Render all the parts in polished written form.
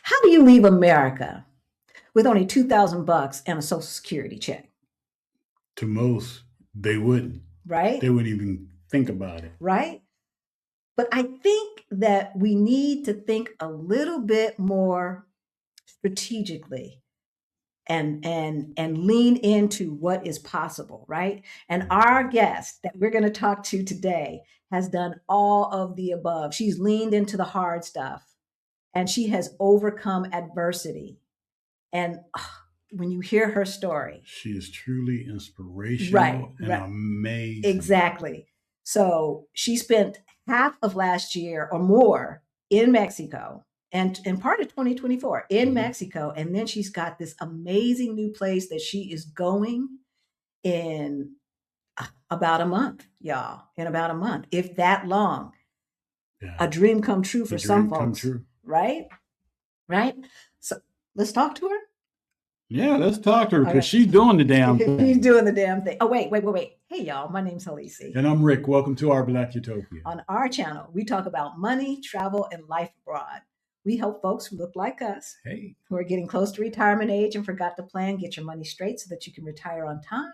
How do you leave America with only $2,000 and a Social Security check? To most, they wouldn't. Right? They wouldn't even think about it. Right? But I think that we need to think a little bit more strategically and lean into what is possible, right? And our guest that we're going to talk to today has done all of the above. She's leaned into the hard stuff and she has overcome adversity. And when you hear her story, She is truly right, inspirational and right, amazing. exactly. So she spent half of last year or more in Mexico and part of 2024 in Mhm. Mexico. And then she's got this amazing new place that she is going in about a month, y'all, in about a month, if that long. Yeah, A dream come true the for some dream come folks, true. right? Right? So let's talk to her. Yeah, let's talk to her All because right. she's doing the damn He's thing. doing the damn thing. Oh, wait. Hey, y'all. My name's Halisi. And I'm Rick. Welcome to our Black Utopia. On our channel, we talk about money, travel, and life abroad. We help folks who look like us, Hey, who are getting close to retirement age and forgot to plan, get your money straight so that you can retire on time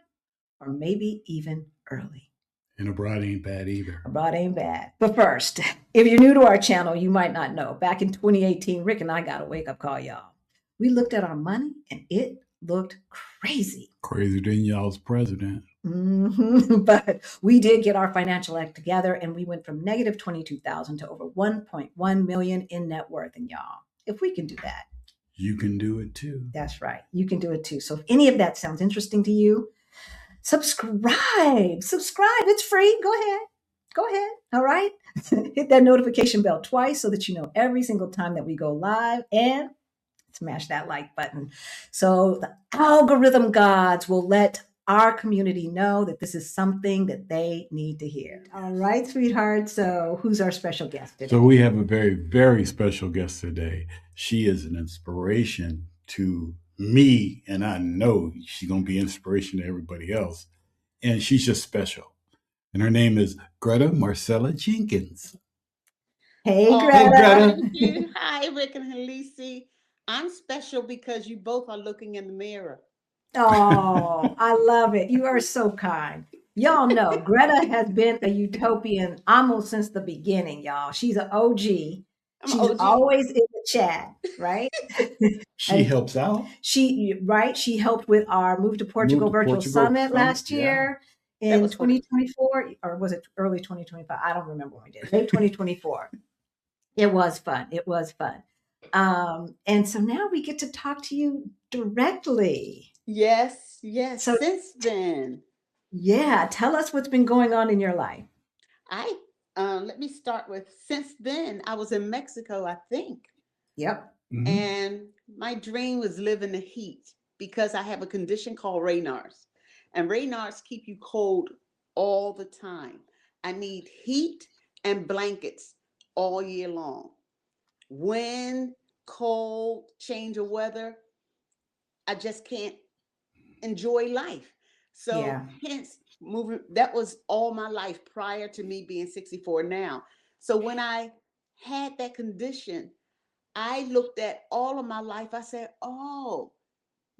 or maybe even early. and abroad ain't bad either. Abroad ain't bad. But first, if you're new to our channel, you might not know. Back in 2018, Rick and I got a wake up call, y'all. We looked at our money and it looked crazy. Crazier than y'all's president. But we did get our financial act together and we went from negative 22,000 to over 1.1 million in net worth. And y'all, if we can do that, You can do it too. that's right. You can do it too. So if any of that sounds interesting to you, subscribe. Subscribe. It's free. Go ahead. Go ahead. All right. Hit that notification bell twice so that you know every single time that we go live and smash that like button. So the algorithm gods will let our community know that this is something that they need to hear. All right, sweetheart. So who's our special guest today? So we have a very, very special guest today. She is an inspiration to me, and I know she's going to be inspiration to everybody else. And she's just special. And her name is Greta Marcella Jenkins. Hey, Oh, Hey, Greta. Greta. thank you. Hi, Rick and Halisi. I'm special because you both are looking in the mirror. Oh, I love it. You are so kind. Y'all know Greta has been a utopian almost since the beginning, y'all. She's an OG. I'm an She's OG. always in the chat, right? She And helps out. she helped with our Move to Moved Portugal to virtual Portugal summit Summit. last Yeah. year That in was fun. 2024, or was it early 2025? I don't remember when we did it. Maybe 2024. It was fun. It was fun. And so now we get to talk to you directly. Yes, yes. So Since then, yeah, tell us what's been going on in your life. I let me start with since then I was in Mexico, I think, Yep. Hmm. and my dream was living the heat because I have a condition called Raynaud's, and Raynaud's keep you cold all the time. I need heat and blankets all year long. Wind, cold, change of weather, I just can't enjoy life. So Yeah. hence moving that was all my life prior to me being 64 now. So when I had that condition, I looked at all of my life. I said, "Oh,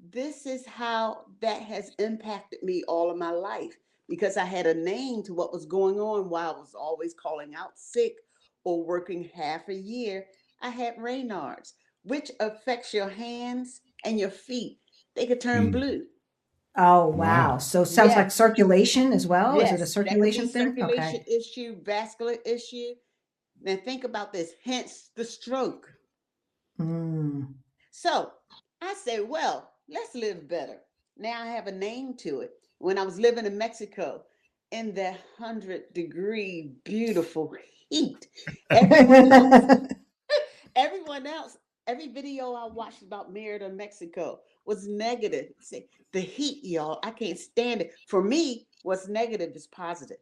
this is how that has impacted me all of my life because I had a name to what was going on while I was always calling out sick or working half a year. I had Raynaud's, which affects your hands and your feet. They could turn Mm. blue. Oh, wow. Wow. So sounds like Yes, circulation as well. Is it a yes, that could be circulation thing? circulation Okay. issue, vascular issue. Now think about this, hence the stroke. Mm. So I said, well, let's live better. Now I have a name to it. When I was living in Mexico in the 100-degree beautiful heat, everyone else, everyone else, every video I watched about Merida, Mexico was negative. Say, the heat, y'all, I can't stand it. For me, what's negative is positive.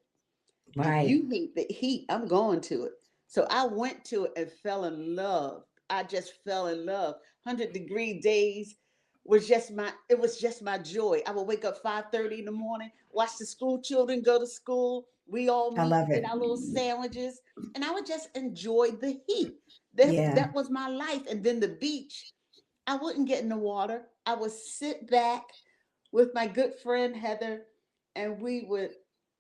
If Right. you hate the heat, I'm going to it. So I went to it and fell in love. I just fell in love. 100-degree days was just my joy. I would wake up 5:30 in the morning, watch the school children go to school. We all I meet, love get it. our little sandwiches, and I would just enjoy the heat. Yeah. That was my life. And then the beach, I wouldn't get in the water. I would sit back with my good friend Heather, and we would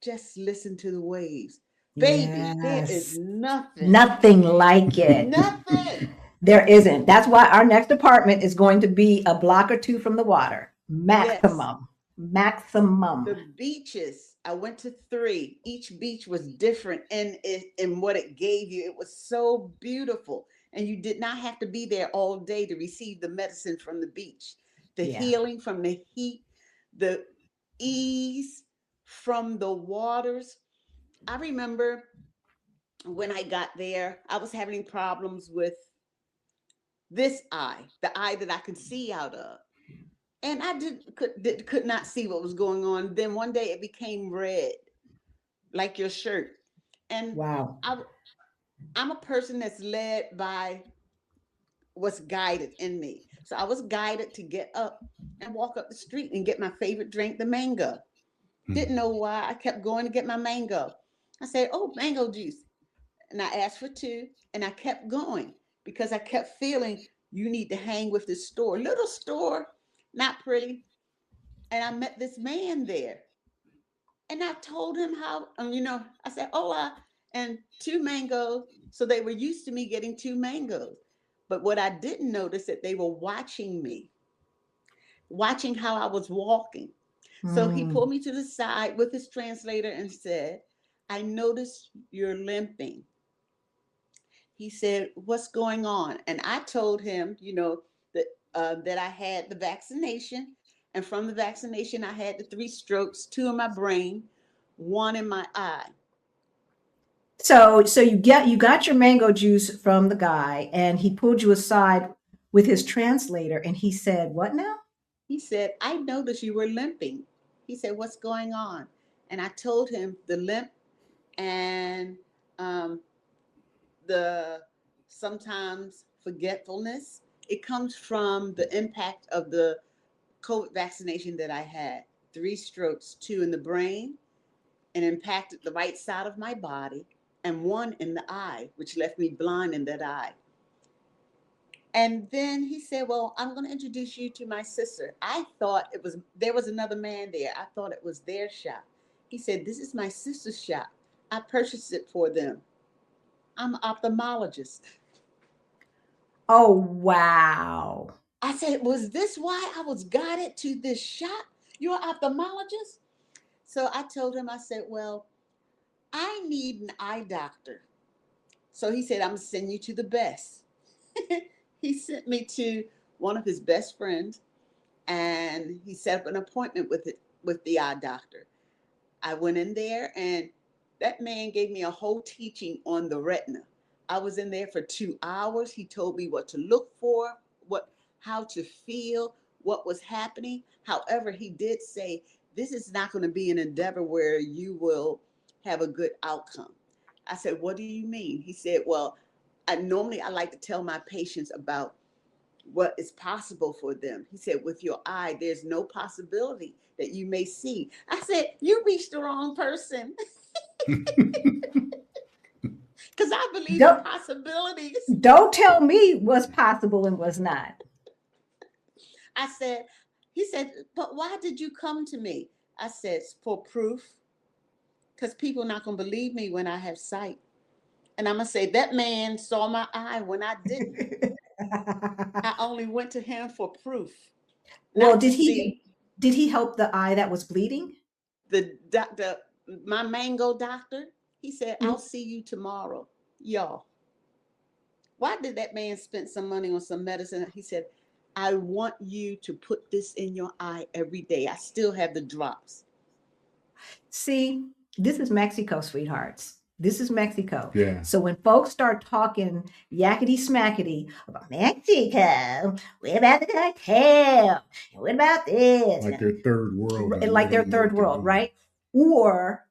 just listen to the waves. Baby, there is Yes. nothing, Nothing like it. nothing. There isn't. That's why our next apartment is going to be a block or two from the water. Yes, Maximum. Maximum. the beaches. I went to three. Each beach was different in what it gave you. It was so beautiful, and you did not have to be there all day to receive the medicine from the beach, the Yeah. healing from the heat, the ease from the waters. I remember when I got there, I was having problems with this eye, the eye that I could see out of. And I could not see what was going on. Then one day it became red, like your shirt. And Wow. I, I'm a person that's led by what's guided in me. So I was guided to get up and walk up the street and get my favorite drink, the mango. Didn't know why. I kept going to get my mango. I said, "Oh, mango juice." And I asked for two, and I kept going because I kept feeling you need to hang with this store. Little store, not pretty. And I met this man there. And I told him how, I said, hola, and two mangoes. So they were used to me getting two mangoes. But what I didn't notice that they were watching me, watching how I was walking. So he Mm. pulled me to the side with his translator and said, I noticed you're limping. He said, what's going on? And I told him, that I had the vaccination. And from the vaccination, I had the three strokes, two in my brain, one in my eye. So you got your mango juice from the guy, and he pulled you aside with his translator, and he said, "What now?" He said, I noticed you were limping. He said, what's going on? And I told him the limp and um, the sometimes forgetfulness. It comes from the impact of the COVID vaccination that I had. Three strokes, two in the brain, and impacted the right side of my body, and one in the eye, which left me blind in that eye. And then he said, well, I'm going to introduce you to my sister. I thought there was another man there. I thought it was their shop. He said, this is my sister's shop. I purchased it for them. I'm an ophthalmologist. Oh, wow. I said, was this why I was guided to this shop? You're an ophthalmologist? So I told him, I said, well, I need an eye doctor. So he said, I'm going to send you to the best. He sent me to one of his best friends, and he set up an appointment with the eye doctor. I went in there, and that man gave me a whole teaching on the retina. I was in there for 2 hours. He told me what to look for, how to feel, what was happening. However, he did say this is not going to be an endeavor where you will have a good outcome. I said, what do you mean? He said, well, I like to tell my patients about what is possible for them. He said, with your eye, there's no possibility that you may see. I said, you reached the wrong person because I believe in Don't possibilities. don't tell me what's possible and what's not. I said, he said, but why did you come to me? I said, for proof, because people are not going to believe me when I have sight. And I'm going to say, that man saw my eye when I didn't. I only went to him for proof, Well, not to see. did he help the eye that was bleeding? The doctor, my mango doctor, he said, I'll see you tomorrow. Y'all, why did that man spend some money on some medicine? He said, I want you to put this in your eye every day. I still have the drops. See, this is Mexico, sweethearts. This is Mexico. Yeah. So when folks start talking yakety smackety about Mexico, what about the cartel? And what about this? Like they're third world and Like they they're don't know third what they're world, doing. right? Or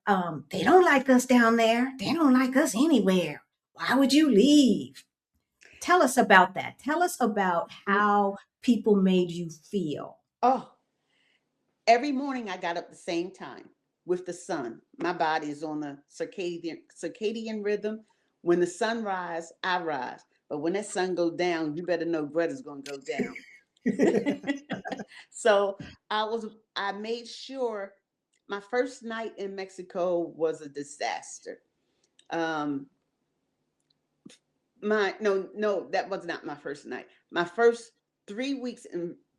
they don't like us down there. They don't like us anywhere. Why would you leave? Tell us about that. Tell us about how people made you feel. Oh, every morning I got up the same time with the sun. My body is on the circadian rhythm. When the sun rises, I rise. but when that sun goes down, you better know Greta's going to go down. So I made sure my first night in Mexico was a disaster. Um, that was not my first night. My first 3 weeks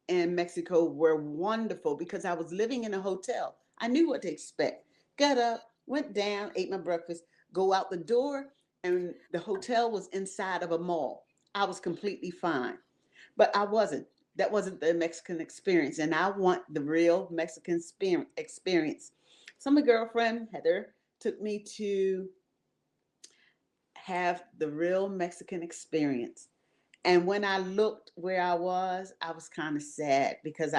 in Mexico were wonderful because I was living in a hotel. I knew what to expect. Got up, went down, ate my breakfast, go out the door, and the hotel was inside of a mall. I was completely fine, but I wasn't. That wasn't the Mexican experience, and I want the real Mexican experience. So my girlfriend Heather took me to have the real Mexican experience. And when I looked where I was kind of sad because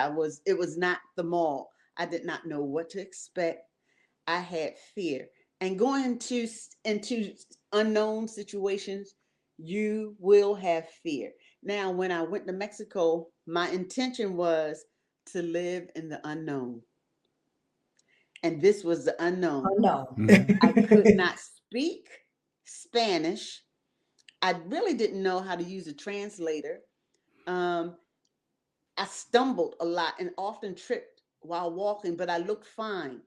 it was not the mall. I did not know what to expect. I had fear. And going into unknown situations, you will have fear. Now, when I went to Mexico, my intention was to live in the unknown. And this was the unknown. Oh, no. I could not speak Spanish. I really didn't know how to use a translator. Um, I stumbled a lot and often tripped while walking, but I looked fine.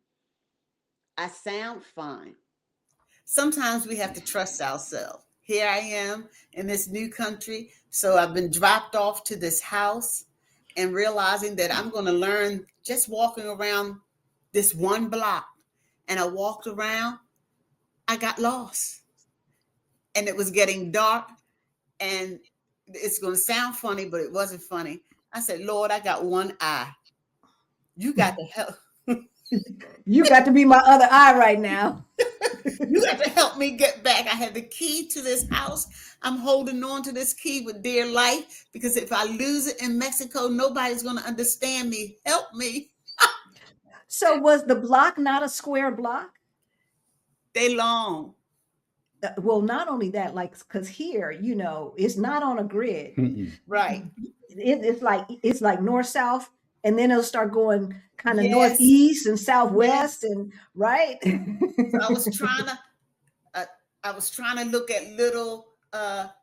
I sound fine. Sometimes we have to trust ourselves. Here I am in this new country. So I've been dropped off to this house and realizing that I'm going to learn just walking around this one block. And I walked around, I got lost. And it was getting dark. And it's going to sound funny, but it wasn't funny. I said, Lord, I got one eye. You got to help. You got to be my other eye right now. You got to help me get back. I had the key to this house. I'm holding on to this key with dear life because if I lose it in Mexico, nobody's going to understand me. Help me. So was the block not a square block? They long. Well, not only that, like, because here, it's not on a grid. Right. It's like north south, and then it'll start going kind of Yes. northeast and southwest, Yes. and right. So I was trying to look at little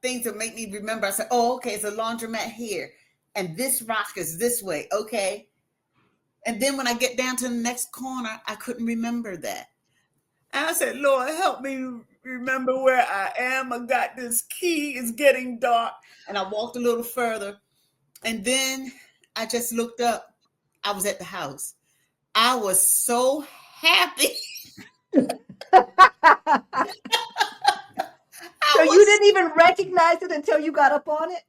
things that make me remember. I said, oh, okay, it's a laundromat here, and this rock is this way. Okay. And then when I get down to the next corner, I couldn't remember that. And I said, Lord, help me remember where I am. I got this key. It's getting dark. And I walked a little further. And then I just looked up. I was at the house. I was so happy. So you didn't even recognize it until you got up on it?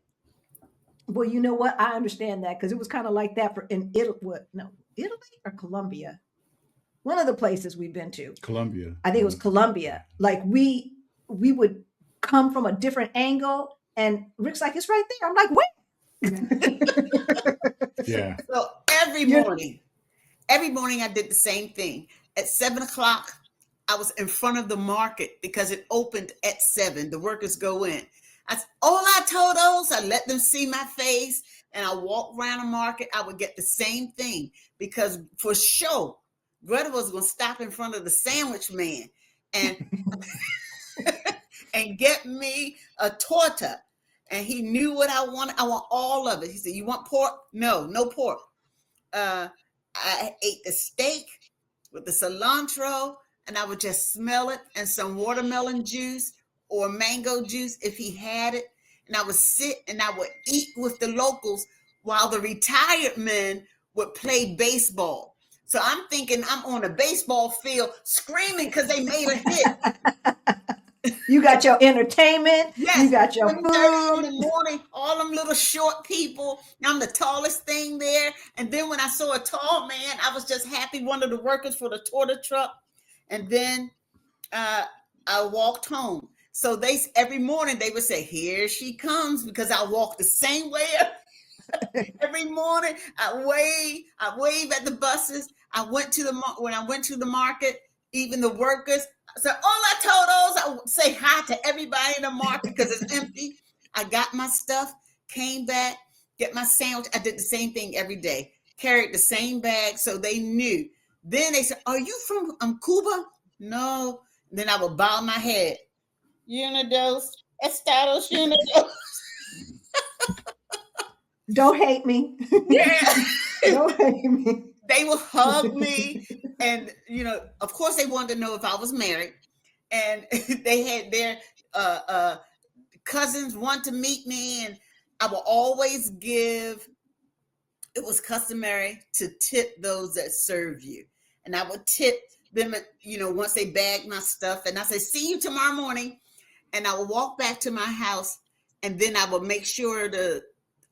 Well, you know what? I understand that because it was kind of like that in Italy. Italy or Colombia? One of the places we've been to. Colombia. I think it was Colombia. Like we would come from a different angle, and Rick's like, "It's right there." I'm like, "Wait." Yeah. So every morning I did the same thing. At 7:00, I was in front of the market because it opened at 7. The workers go in. All I told those, I let them see my face, and I walked around the market. I would get the same thing because for sure, Greta was going to stop in front of the sandwich man and and get me a torta. And he knew what I wanted. I want all of it. He said, "You want pork?" No pork. I ate the steak with the cilantro, and I would just smell it, and some watermelon juice or mango juice if he had it. And I would sit and I would eat with the locals while the retired men would play baseball. So I'm thinking I'm on a baseball field screaming because they made a hit. You got your entertainment. Yes, you got your 7:30 food. in the morning, all them little short people. I'm the tallest thing there. And then when I saw a tall man, I was just happy, one of the workers for the torta truck. And then I walked home. So every morning they would say, "Here she comes," because I walked the same way every morning. I wave at the buses. When I went to the market, even the workers. So all I told those, I would say hi to everybody in the market because it's empty. I got my stuff, came back, get my sandwich. I did the same thing every day. Carried the same bag, so they knew. Then they said, "Are you from Cuba?" No. Then I would bow my head. Unidos. Estados Unidos. Don't hate me. Yeah. Don't hate me. They would hug me. And, of course, they wanted to know if I was married. And they had their cousins want to meet me. And I will always give, it was customary to tip those that serve you. And I would tip them, once they bagged my stuff. And I said, see you tomorrow morning. And I would walk back to my house. And then I would make sure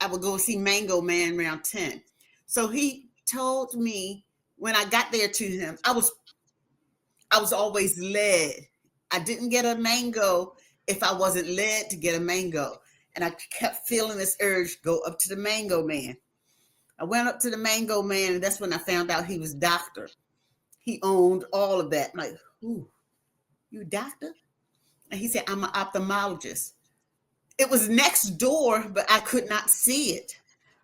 I would go see Mango Man around 10. So he told me when I got there to him, I was always led. I didn't get a mango if I wasn't led to get a mango. And I kept feeling this urge, go up to the Mango Man. I went up to the Mango Man, and that's when I found out he was doctor. He owned all of that. I'm like, ooh, you a doctor? And he said, I'm an ophthalmologist. It was next door, but I could not see it.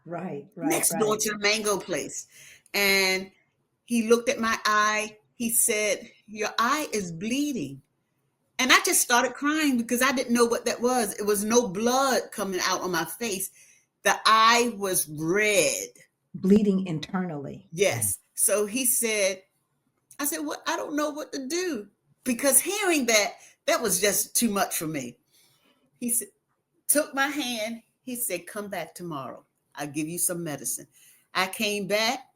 Right. Next door to the mango place. And he looked at my eye. He said, your eye is bleeding. And I just started crying because I didn't know what that was. It was no blood coming out on my face. The eye was red. Bleeding internally. Yes. So he said, I said, well, I don't know what to do. Because hearing that was just too much for me. He said, took my hand. He said, come back tomorrow. I'll give you some medicine. I came back.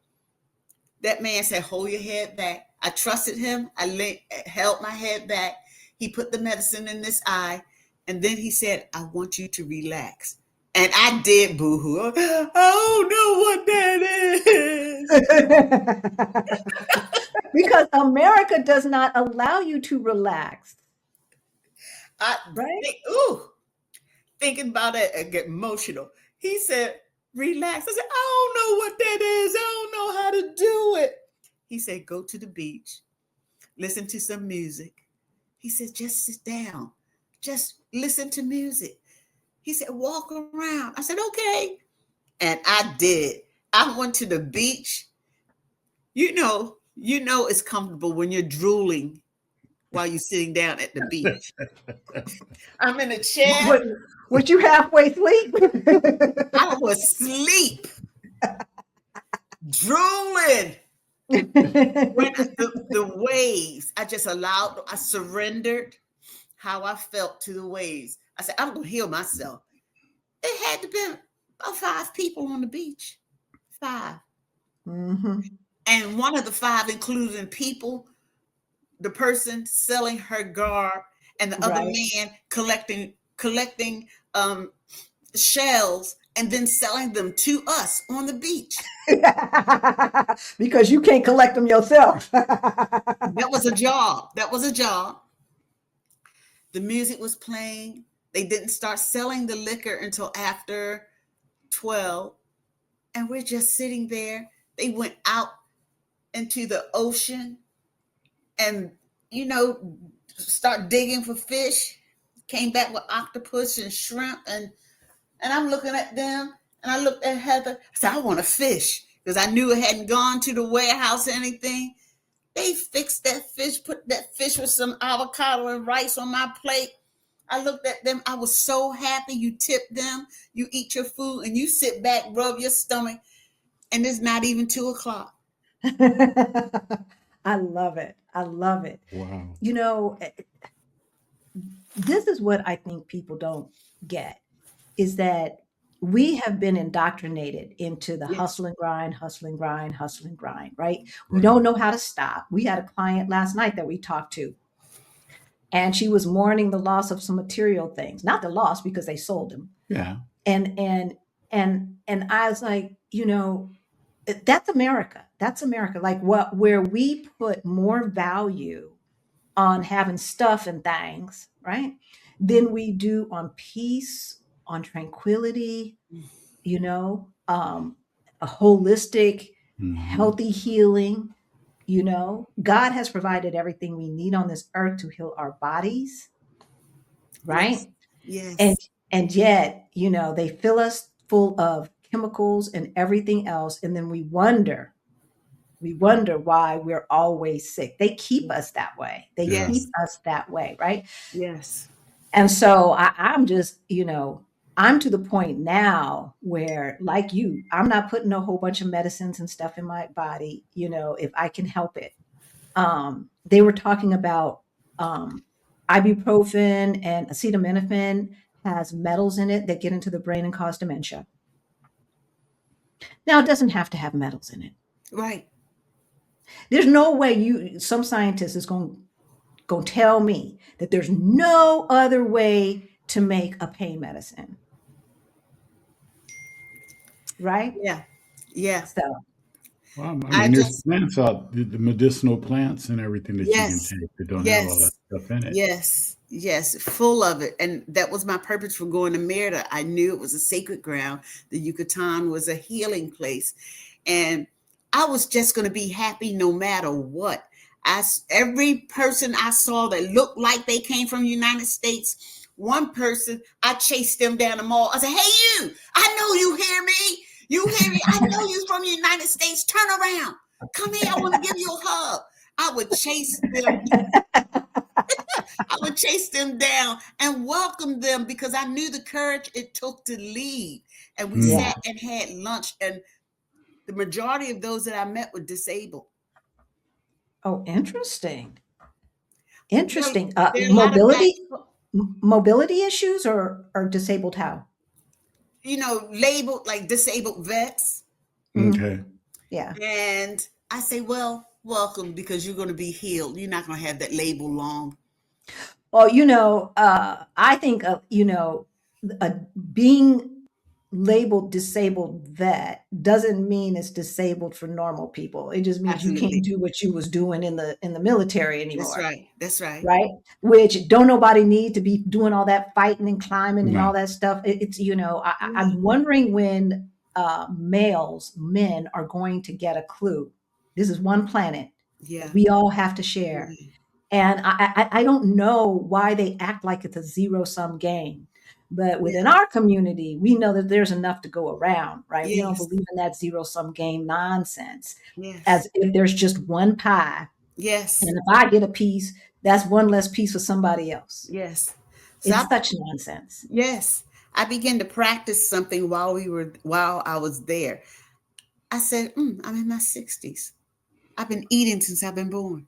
That man said, hold your head back. I trusted him. I held my head back. He put the medicine in this eye. And then he said, I want you to relax. And I did, boo-hoo. I don't know what that is. Because America does not allow you to relax. Right? Thinking about it, I get emotional. He said, relax. I said, I don't know what that is. I don't know how to do it. He said, go to the beach, listen to some music. He said, just sit down. Just listen to music. He said, walk around. I said, okay. And I did. I went to the beach. You know it's comfortable when you're drooling while you're sitting down at the beach. I'm in a chair. Would you halfway sleep? I was asleep, drooling. When the waves, I surrendered how I felt to the waves. I said, I'm going to heal myself. It had to be about 5 people on the beach. 5. Mm-hmm. And one of the 5, including people, the person selling her garb, and the other man collecting shells and then selling them to us on the beach. Because you can't collect them yourself. That was a job. The music was playing. They didn't start selling the liquor until after 12. And we're just sitting there. They went out into the ocean and, start digging for fish. Came back with octopus and shrimp. And I'm looking at them. And I looked at Heather. I said, I want a fish. Because I knew it hadn't gone to the warehouse or anything. They fixed that fish, put that fish with some avocado and rice on my plate. I looked at them. I was so happy. You tip them, you eat your food, and you sit back, rub your stomach, and it's not even 2:00. I love it. Wow. This is what I think people don't get, is that we have been indoctrinated into the hustle and grind, right? We don't know how to stop. We had a client last night that we talked to, and she was mourning the loss of some material things, not the loss because they sold them. Yeah. And I was like, that's America. That's America. Like where we put more value on having stuff and things, right, than we do on peace, on tranquility, a holistic, healthy healing. God has provided everything we need on this earth to heal our bodies, right? Yes. And yet, they fill us full of chemicals and everything else, and then we wonder why we're always sick. They keep us that way. They keep us that way, right? Yes. And so I'm just, I'm to the point now where, like you, I'm not putting a whole bunch of medicines and stuff in my body, if I can help it. They were talking about um, ibuprofen and acetaminophen has metals in it that get into the brain and cause dementia. Now, it doesn't have to have metals in it. Right. There's no way some scientist is going to tell me that there's no other way to make a pain medicine, right? Yeah. Yeah. So, Well, I I mean, there's just, plants out, the medicinal plants and everything that you can yes, take that don't have all that yes, stuff in it. yes, yes, full of it. And that was my purpose for going to Merida. I knew it was a sacred ground. The Yucatan was a healing place. And I was just going to be happy no matter what. Every person I saw that looked like they came from the United States, one person, I chased them down the mall. I said, hey, you, I know you hear me. You hear me? I know you from the United States. Turn around. Come here. I want to give you a hug. I would chase them. I would chase them down and welcome them because I knew the courage it took to leave. And we Mm. yeah. sat and had lunch, and the majority of those that I met were disabled. Oh, interesting. Interesting. There are a lot of black, Mobility issues or disabled how? labeled like disabled vets. Mhm. Okay. Yeah. And I say, well, welcome, because you're going to be healed. You're not going to have that label long. Well, I think being labeled disabled vet doesn't mean it's disabled for normal people. It just means you can't Absolutely. do what you was doing in the military That's anymore, right. That's right. right? Which don't nobody need to be doing all that fighting and climbing and all No. that stuff. It's I'm wondering when men are going to get a clue. This is one planet that Yeah. we all have to share. And I don't know why they act like it's a zero sum game. But within Yeah. our community, we know that there's enough to go around, right? We don't Yes. believe in that zero sum game nonsense, Yes. as if there's just one pie. Yes. And if I get a piece, that's one less piece for somebody else. Yes. So It's such nonsense. yes, I began to practice something while I was there. I said, I'm in my 60s. I've been eating since I've been born.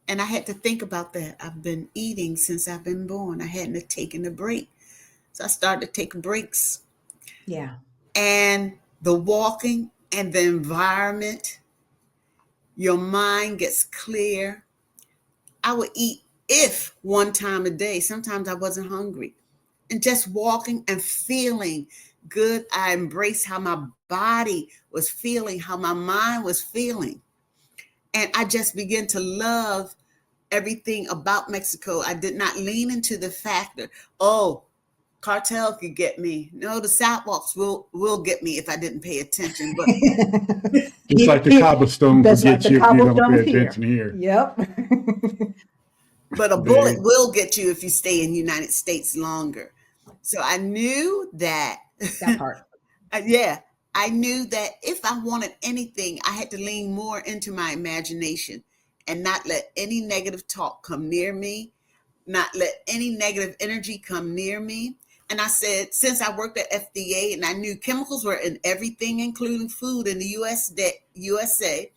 And I had to think about that. I've been eating since I've been born. I hadn't taken a break. So I started to take breaks. Yeah. And the walking and the environment, your mind gets clear. I would eat if one time a day. Sometimes I wasn't hungry. And just walking and feeling good. I embraced how my body was feeling, how my mind was feeling. And I just began to love everything about Mexico. I did not lean into the factor, oh, cartel could get me. No, the sidewalks will get me if I didn't pay attention. But Just like the cobblestones will That's like get the you if you don't pay cobblestones attention here. here. Yep. but a bullet They, will get you if you stay in the United States longer. So I knew that. That part. Yeah, I knew that if I wanted anything, I had to lean more into my imagination and not let any negative talk come near me, not let any negative energy come near me. And I said, since I worked at FDA and I knew chemicals were in everything, including food in the USA,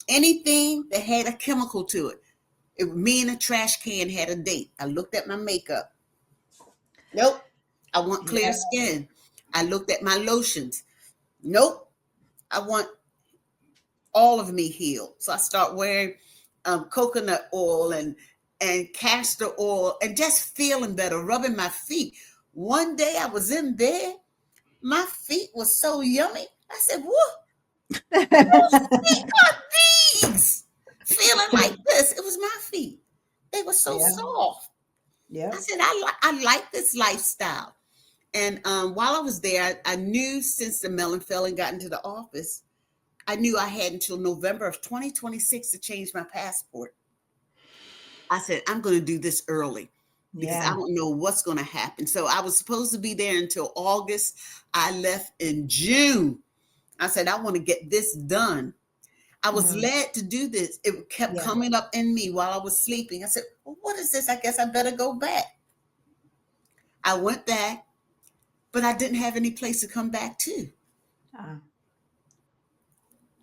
anything that had a chemical to it, me and a trash can had a date. I looked at my makeup. Nope. I want clear Yeah. skin. I looked at my lotions. Nope. I want all of me healed. So I start wearing coconut oil and castor oil and just feeling better, rubbing my feet. One day I was in bed, my feet were so yummy. I said, "What? Whose feet are these? Feeling like this." It was my feet. They were so Yeah. soft. I Yep. said, I like this lifestyle. And while I was there, I knew since the melon fell and got into the office, I knew I had until November of 2026 to change my passport. I said, I'm going to do this early because I Yeah. don't know what's going to happen. So I was supposed to be there until August. I left in June. I said, I want to get this done. I was led to do this. It kept Yeah. coming up in me while I was sleeping. I said, well, what is this? I guess I better go back. I went back, but I didn't have any place to come back to. Uh,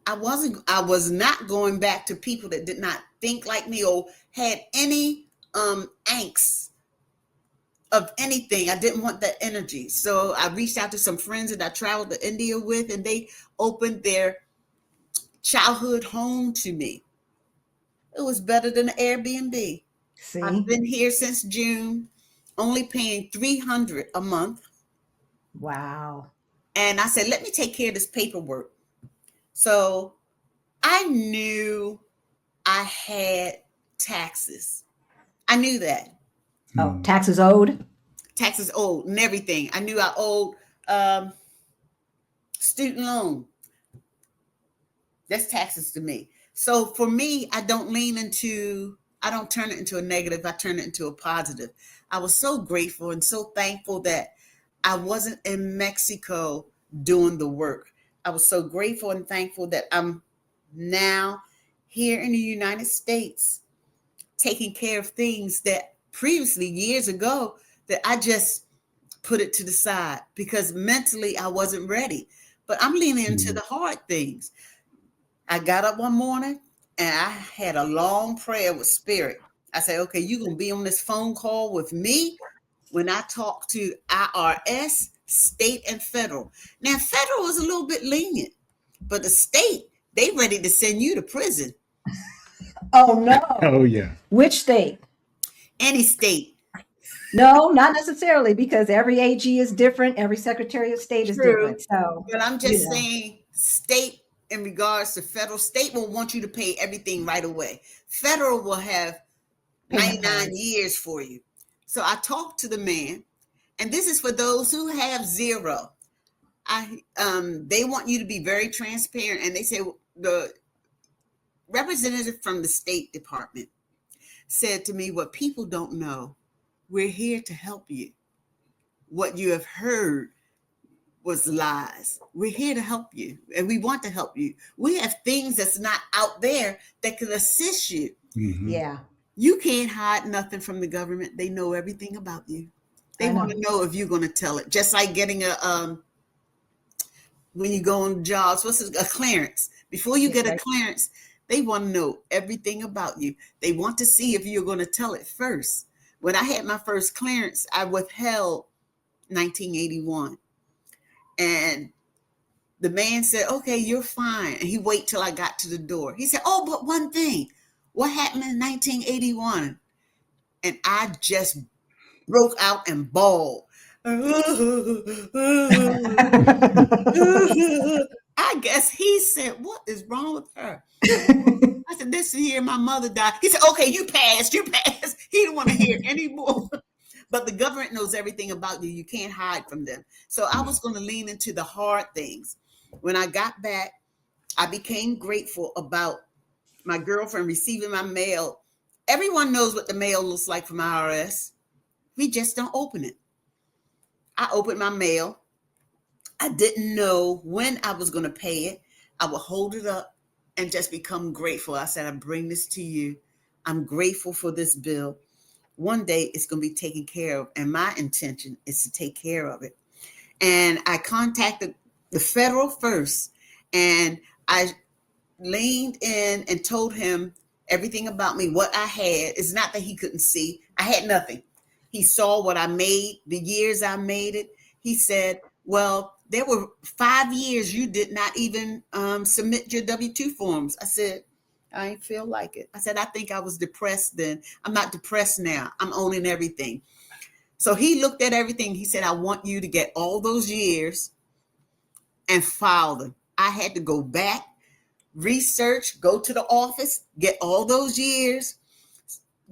I was not going back to people that did not think like me or had any angst of anything. I didn't want that energy. So I reached out to some friends that I traveled to India with, and they opened their childhood home to me. It was better than an Airbnb. I've see? been here since June, only paying $300 a month. Wow. And I said, let me take care of this paperwork. So I knew I had taxes. I knew that. Oh, taxes owed? Taxes owed and everything. I knew I owed student loan. That's taxes to me. So for me, I don't turn it into a negative. I turn it into a positive. I was so grateful and so thankful that I wasn't in Mexico doing the work. I was so grateful and thankful that I'm now here in the United States taking care of things that previously, years ago, that I just put it to the side because mentally I wasn't ready. But I'm leaning into the hard things. I got up one morning and I had a long prayer with Spirit. I said, okay, you're going to be on this phone call with me when I talk to IRS, state, and federal. Now, federal is a little bit lenient, but the state, they ready to send you to prison. Oh, no. Oh, yeah. Which state? Any state. No, not necessarily, because every AG is different. Every Secretary of State is True. different. So, But I'm just saying state in regards to federal. State will want you to pay everything right away. Federal will have 99 years for you. So I talked to the man, and this is for those who have zero. They want you to be very transparent, and they say the representative from the State Department said to me, what people don't know, we're here to help you. What you have heard was lies. We're here to help you, and we want to help you. We have things that's not out there that can assist you. Yeah. You can't hide nothing from the government. They know everything about you. They want to know if you're going to tell it. Just like getting when you go on jobs, a clearance. Before you get a clearance, they want to know everything about you. They want to see if you're going to tell it first. When I had my first clearance, I withheld 1981. And the man said, okay, you're fine. And he waited till I got to the door. He said, oh, but one thing, what happened in 1981? And I just broke out and bawled. I guess he said, what is wrong with her? I said, this year my mother died. He said, okay, you passed. He didn't want to hear anymore. But the government knows everything about you. You can't hide from them. So I was going to lean into the hard things. When I got back, I became grateful about my girlfriend receiving my mail. Everyone knows what the mail looks like from IRS. We just don't open it. I opened my mail. I didn't know when I was going to pay it. I would hold it up and just become grateful. I said, I bring this to you. I'm grateful for this bill. One day it's going to be taken care of. And my intention is to take care of it. And I contacted the federal first, and I leaned in and told him everything about me, what I had. It's not that he couldn't see. I had nothing. He saw what I made, the years I made it. He said, well, there were 5 years you did not even submit your W-2 forms. I said, I ain't feel like it. I said, I think I was depressed then. I'm not depressed now. I'm owning everything. So he looked at everything. He said, I want you to get all those years and file them. I had to go back, research, go to the office, get all those years,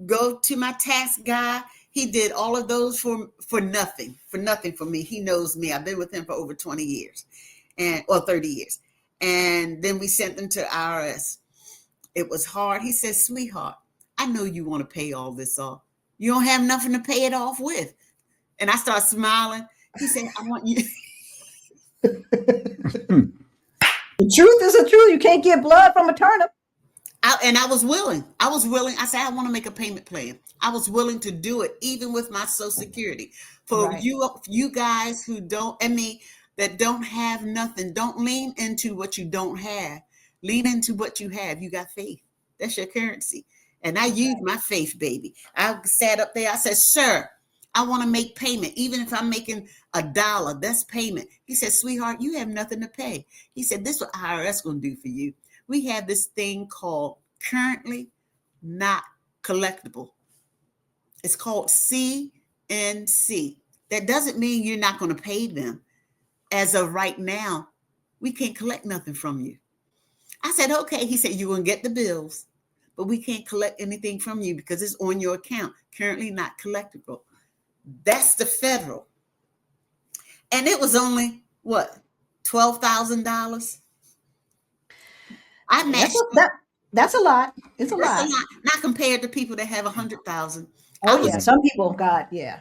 go to my tax guy. He did all of those for nothing for me. He knows me. I've been with him for over 20 years or 30 years. And then we sent them to IRS. It was hard. He said, sweetheart, I know you want to pay all this off. You don't have nothing to pay it off with. And I started smiling. He said, I want you. The truth is the truth. You can't get blood from a turnip. And I was willing. I said, I want to make a payment plan. I was willing to do it, even with my Social Security. For Right. you guys who don't, I mean, that don't have nothing, don't lean into what you don't have. Lean into what you have. You got faith. That's your currency. And I used my faith, baby. I sat up there. I said, sir, I want to make payment. Even if I'm making $1, that's payment. He said, sweetheart, you have nothing to pay. He said, this is what IRS going to do for you. We have this thing called currently not collectible. It's called CNC. That doesn't mean you're not going to pay them. As of right now, we can't collect nothing from you. I said, okay. He said, you're going to get the bills, but we can't collect anything from you because it's on your account. Currently not collectible. That's the federal. And it was only, what, $12,000? I matched That's a lot. It's a That's lot. a lot. Not compared to people that have 100,000. Oh yeah, some people got yeah.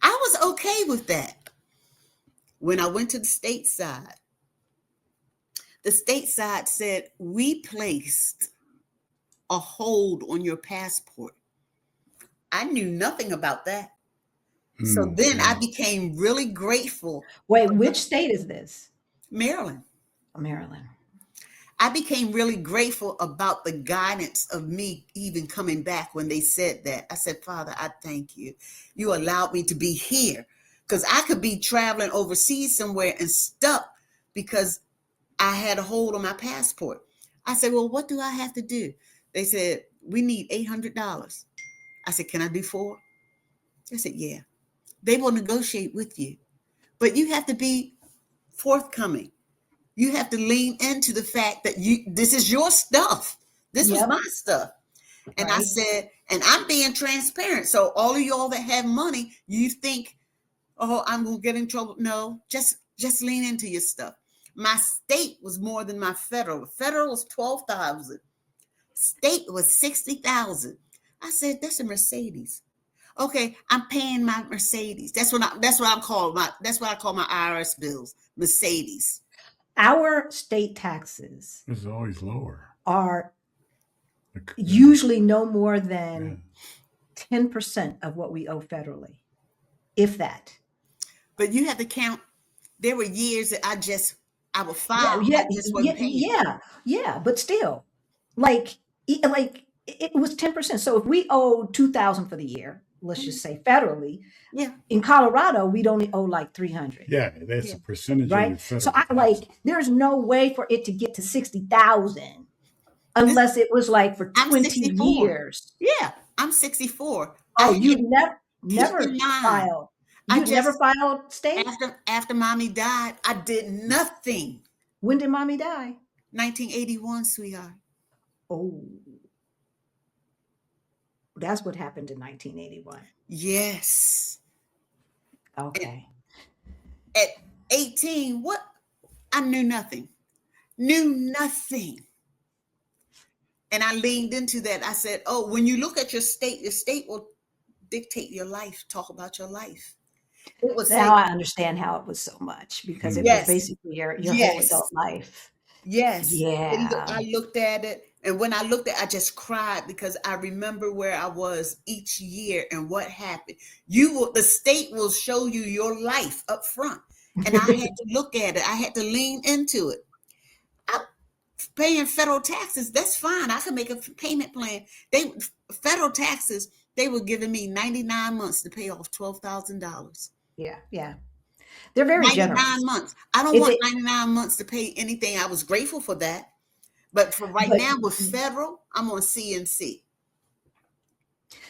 I was okay with that. When I went to the state side said we placed a hold on your passport. I knew nothing about that. So then I became really grateful. Wait, which state is this? Maryland. Maryland. I became really grateful about the guidance of me even coming back when they said that. I said, Father, I thank you. You allowed me to be here because I could be traveling overseas somewhere and stuck because I had a hold on my passport. I said, well, what do I have to do? They said, we need $800. I said, can I do 4? They said, yeah. They will negotiate with you, but you have to be forthcoming. You have to lean into the fact that this is your stuff. This was my stuff. And I said, and I'm being transparent. So all of y'all that have money, you think, oh, I'm going to get in trouble. No, just lean into your stuff. My state was more than my federal. Federal was 12,000. State was 60,000. I said, that's a Mercedes. Okay, I'm paying my Mercedes. That's what I call my IRS bills, Mercedes. Our state taxes is always lower. Are usually no more than 10% of what we owe federally, if that. But you have to count. There were years that I would file. Yeah. But still, like it was 10%. So if we owed 2,000 for the year, let's just say federally, in Colorado, we'd only owe like 300. Yeah, that's a percentage, right? Of your federal so taxes. There's no way for it to get to 60,000 unless it was like for 20 years. Yeah, I'm 64. Oh, you never filed. You never filed state? After mommy died, I did nothing. When did mommy die? 1981, sweetheart. Oh, that's what happened in 1981. Yes. Okay. At 18, what? I knew nothing. And I leaned into that. I said, oh, when you look at your state will dictate your life, talk about your life. Now I understand how it was so much because it was basically your whole adult life. Yes. Yeah. I looked at it, and when I looked at it, I just cried because I remember where I was each year and what happened. The state will show you your life up front. And I had to look at it. I had to lean into it. Paying federal taxes, that's fine. I can make a payment plan. Federal taxes, they were giving me 99 months to pay off $12,000. Yeah. They're very 99 generous. months. I don't want 99 months to pay anything. I was grateful for that. But for now with federal, I'm on CNC.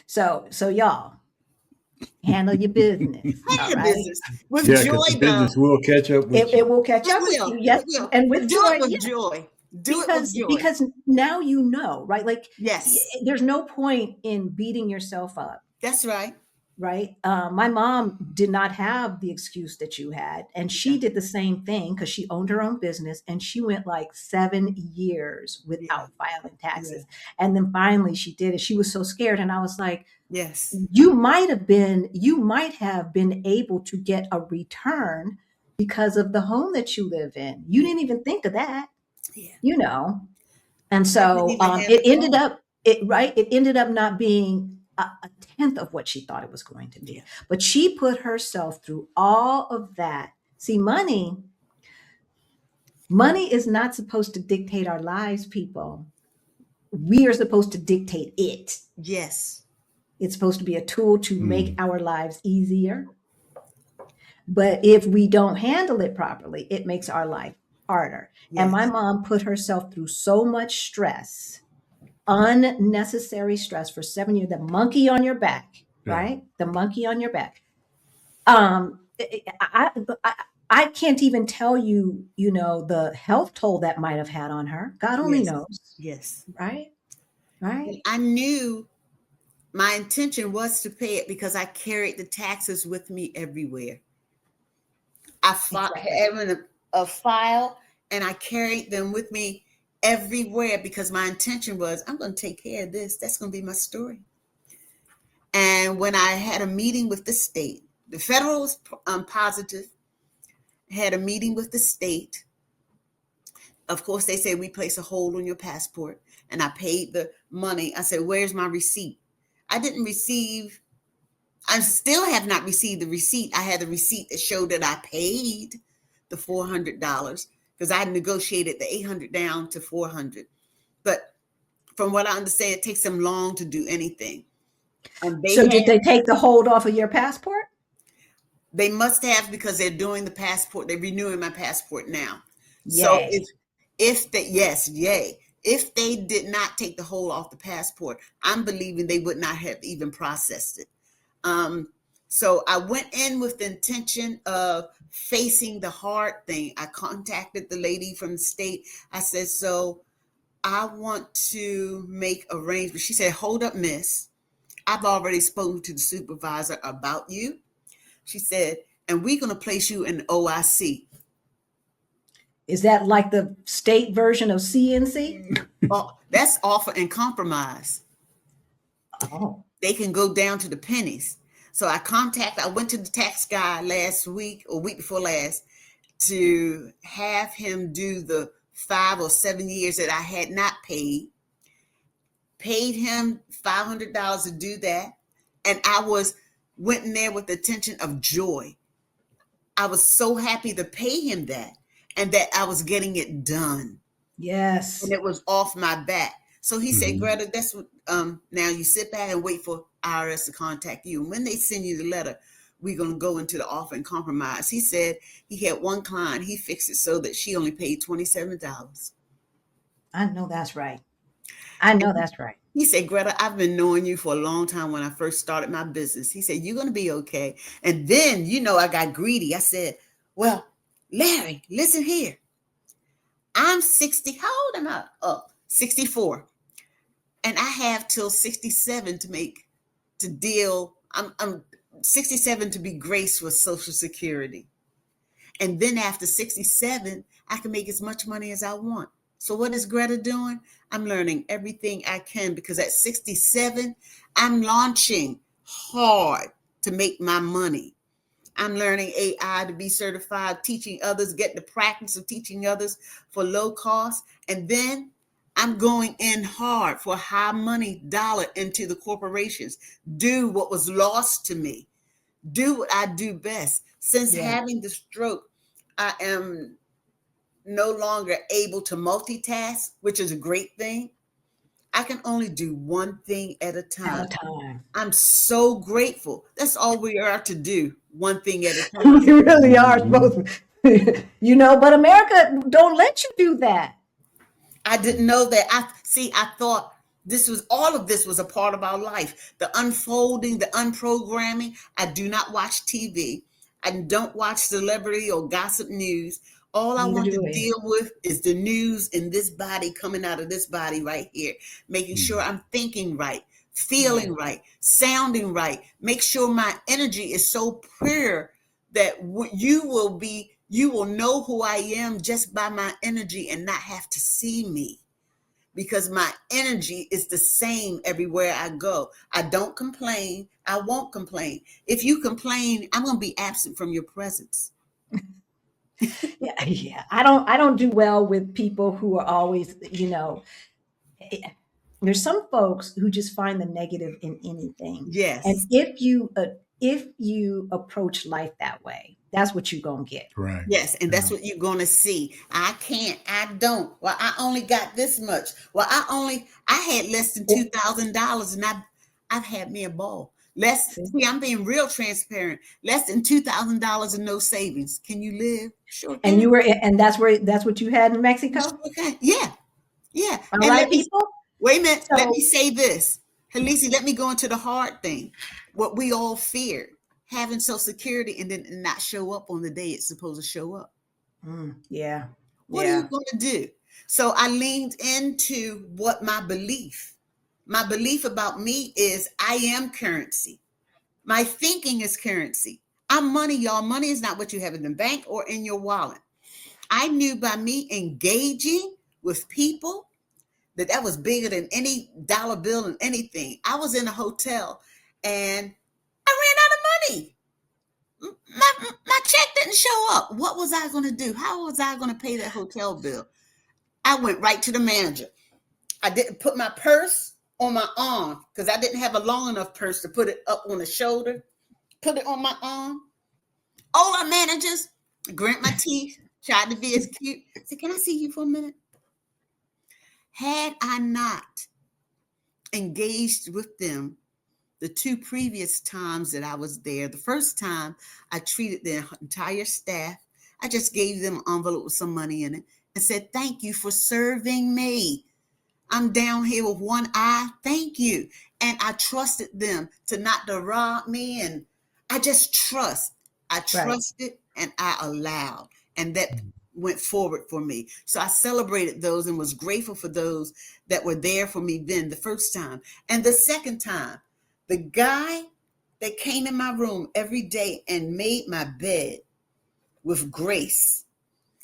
So y'all handle your business. Handle your business with joy. The business will catch up with you. It will catch up with you. Yes. And with joy. Joy. Because now you know, right? Like, yes, there's no point in beating yourself up. That's right. Right. My mom did not have the excuse that you had. And she did the same thing because she owned her own business and she went like 7 years without filing taxes. And then finally she did it. She was so scared. And I was like, yes, you might have been able to get a return because of the home that you live in. You didn't even think of that. you know. And I didn't so even have it the ended phone. up it ended up not being a tenth of what she thought it was going to Yeah. be. But she put herself through all of that. See, money is not supposed to dictate our lives, people. We are supposed to dictate it. Yes. It's supposed to be a tool to make Mm. our lives easier. But if we don't handle it properly, it makes our life harder. And my Yes. mom put herself through so much stress, unnecessary stress for 7 years, the monkey on your back, Yeah. right? The monkey on your back. I can't even tell you, the health toll that might have had on her. God only Yes. knows, Yes. right? Right? And I knew my intention was to pay it because I carried the taxes with me everywhere. I Exactly. having a file and I carried them with me everywhere because my intention was I'm going to take care of this. That's going to be my story. And when I had a meeting with the state, the federal was positive, had a meeting with the state. Of course, they said we place a hold on your passport, and I paid the money. I said, "Where's my receipt?" I didn't receive. I still have not received the receipt. I had a receipt that showed that I paid the $400 because I negotiated the 800 down to 400. But from what I understand, it takes them long to do anything. They So did had they take the hold off of your passport? They must have because they're doing the passport. They're renewing my passport now. So Yay. if they yes, yay. If they did not take the hold off the passport, I'm believing they would not have even processed it. Um, so I went in with the intention of facing the hard thing. I contacted the lady from the state. I said, so I want to make arrangements. She said, hold up, miss. I've already spoken to the supervisor about you. She said, and we're going to place you in OIC. Is that like the state version of CNC? Oh, that's offer and compromise. Oh, They can go down to the pennies. So I went to the tax guy last week or week before last to have him do the 5 or 7 years that I had not paid him $500 to do that. And went in there with the intention of joy. I was so happy to pay him that and that I was getting it done. And yes. it was off my back. So he said, Hmm. Greta, that's what now you sit back and wait for IRS to contact you. And when they send you the letter, we're gonna go into the offer and compromise. He said he had one client, he fixed it so that she only paid $27. I know that's right. I know And that's right. he said, Greta, I've been knowing you for a long time when I first started my business. He said, you're gonna be okay. And then, I got greedy. I said, well, Larry, listen here. I'm 60. How old am I? Oh, 64. And I have till 67 to deal. I'm 67 to be graced with Social Security. And then after 67, I can make as much money as I want. So what is Greta doing? I'm learning everything I can because at 67, I'm launching hard to make my money. I'm learning AI to be certified, teaching others, get the practice of teaching others for low cost. And then I'm going in hard for high money dollar into the corporations. Do what was lost to me. Do what I do best. Since Yeah. having the stroke, I am no longer able to multitask, which is a great thing. I can only do one thing at a At time. a time. I'm so grateful. That's all we are to do, one thing at a time. You really are Hmm. supposed to, but America don't let you do that. I didn't know that. I thought all of this was a part of our life. The unfolding, the unprogramming. I do not watch TV. I don't watch celebrity or gossip news. All I Neither want do to we. deal with is the news in this body coming out of this body right here, making sure Hmm. I'm thinking right, Right. feeling right, sounding right. Make sure my energy is so pure that you will know who I am just by my energy and not have to see me because my energy is the same everywhere I go. I don't complain. I won't complain. If you complain, I'm going to be absent from your presence. Yeah. I don't do well with people who are always, there's some folks who just find the negative in anything. And Yes. if you approach life that way, that's what you're gonna get. Right. Yes, and Yeah. that's what you're going to see. I can't, I don't. Well, I only got this much. Well, I had less than $2,000, and I've had me a ball. See, I'm being real transparent. Less than $2,000 and no savings. Can you live? Sure And can. that's what you had in You Mexico. sure can. Yeah, yeah. All And right, people. wait a minute. Let me So say this, Halisi. Let me go into the hard thing. What we all feared, having Social Security and then not show up on the day it's supposed to show up. yeah, What are you yeah, going to do? So I leaned into what my belief about me is I am currency. My thinking is currency. I'm money, y'all. Money is not what you have in the bank or in your wallet. I knew by me engaging with people that was bigger than any dollar bill and anything. I was in a hotel and I ran out of money. My check didn't show up. What was I going to do? How was I going to pay that hotel bill? I went right to the manager. I didn't put my purse on my arm because I didn't have a long enough purse to put it up on the shoulder. Put it on my arm. All our managers grant my teeth, tried to be as cute. I said, can I see you for a minute? Had I not engaged with them the two previous times that I was there, the first time I treated the entire staff. I just gave them an envelope with some money in it and said, thank you for serving me. I'm down here with one eye. Thank you. And I trusted them to not to rob me. And I just trust. I right. trusted and I allowed. And that went forward for me. So I celebrated those and was grateful for those that were there for me then the first time. And the second time, the guy that came in my room every day and made my bed with grace.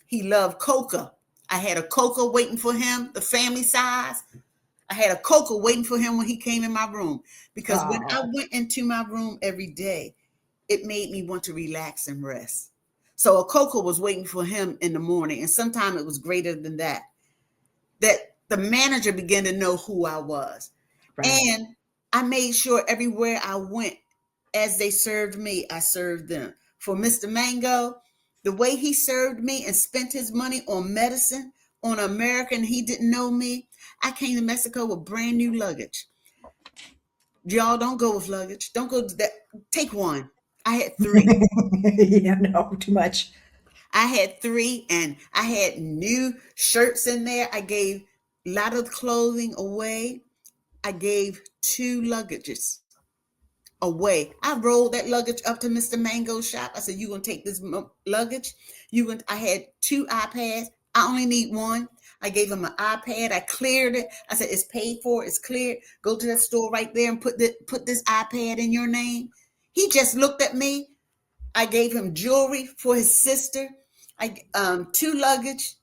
He loved coca. I had a coca waiting for him, the family size. I had a coca waiting for him when he came in my room because when I Oh, went into my room every day, it made me want to relax and rest. So a coca was waiting for him in the morning, and sometimes it was greater than that. That the manager began to know who I was. right. And I made sure everywhere I went, as they served me, I served them. For Mr. Mango, the way he served me and spent his money on medicine, on American, he didn't know me. I came to Mexico with brand new luggage. Y'all don't go with luggage. Don't go to that. Take one. I had three. Yeah, no, too much. I had three, and I had new shirts in there. I gave a lot of clothing away. I gave two luggages away. I rolled that luggage up to Mr. Mango's shop. I said, "You gonna take this luggage? I had two iPads. I only need one." I gave him an iPad. I cleared it. I said, "It's paid for. It's cleared. Go to that store right there and put this iPad in your name." He just looked at me. I gave him jewelry for his sister. I two luggage.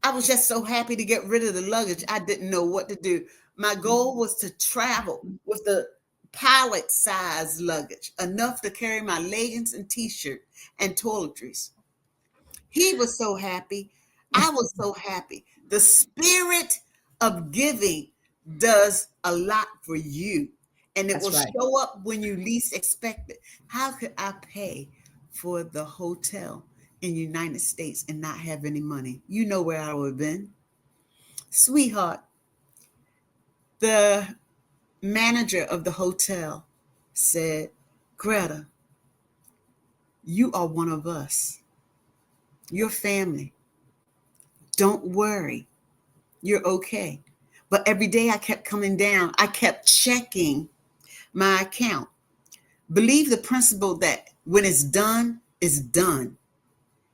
I was just so happy to get rid of the luggage. I didn't know what to do. My goal was to travel with the pallet size luggage, enough to carry my leggings and t-shirt and toiletries. He was so happy. I was so happy. The spirit of giving does a lot for you, and it will That's right. show up when you least expect it. How could I pay for the hotel in the United States and not have any money? You know where I would have been. Sweetheart, the manager of the hotel said, Greta, you are one of us. Your family. Don't worry. You're okay. But every day I kept coming down. I kept checking my account. Believe the principle that when it's done, it's done.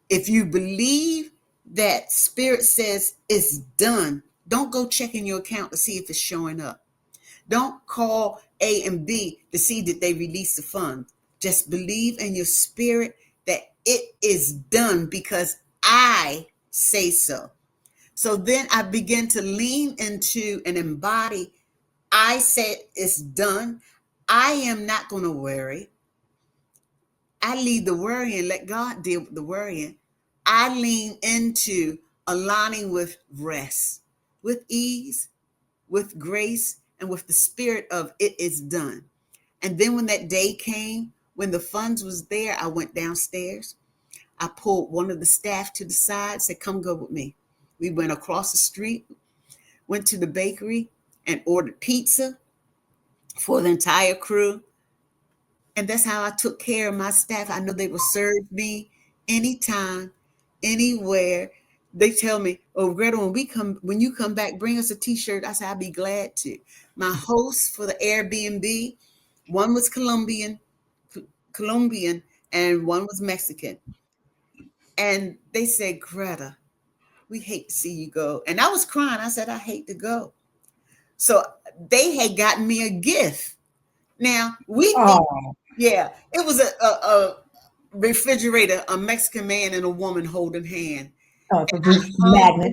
If you believe that spirit says it's done, don't go checking your account to see if it's showing up. Don't call A and B to see that they release the fund. Just believe in your spirit that it is done because I say so. So then I begin to lean into and embody. I said it's done. I am not going to worry. I leave the worrying, let God deal with the worrying. I lean into aligning with rest, with ease, with grace, and with the spirit of it is done. And then when that day came, when the funds was there, I went downstairs. I pulled one of the staff to the side, said, come go with me. We went across the street, went to the bakery and ordered pizza for the entire crew. And that's how I took care of my staff. I know they will serve me anytime, anywhere. They tell me, oh, Greta, when you come back, bring us a t-shirt. I said, I'd be glad to. My host for the Airbnb, one was Colombian, and one was Mexican. And they said, Greta, we hate to see you go. And I was crying. I said, I hate to go. So they had gotten me a gift. Now we think, yeah, it was a refrigerator, a Mexican man and a woman holding hand. Oh, it's a magnet.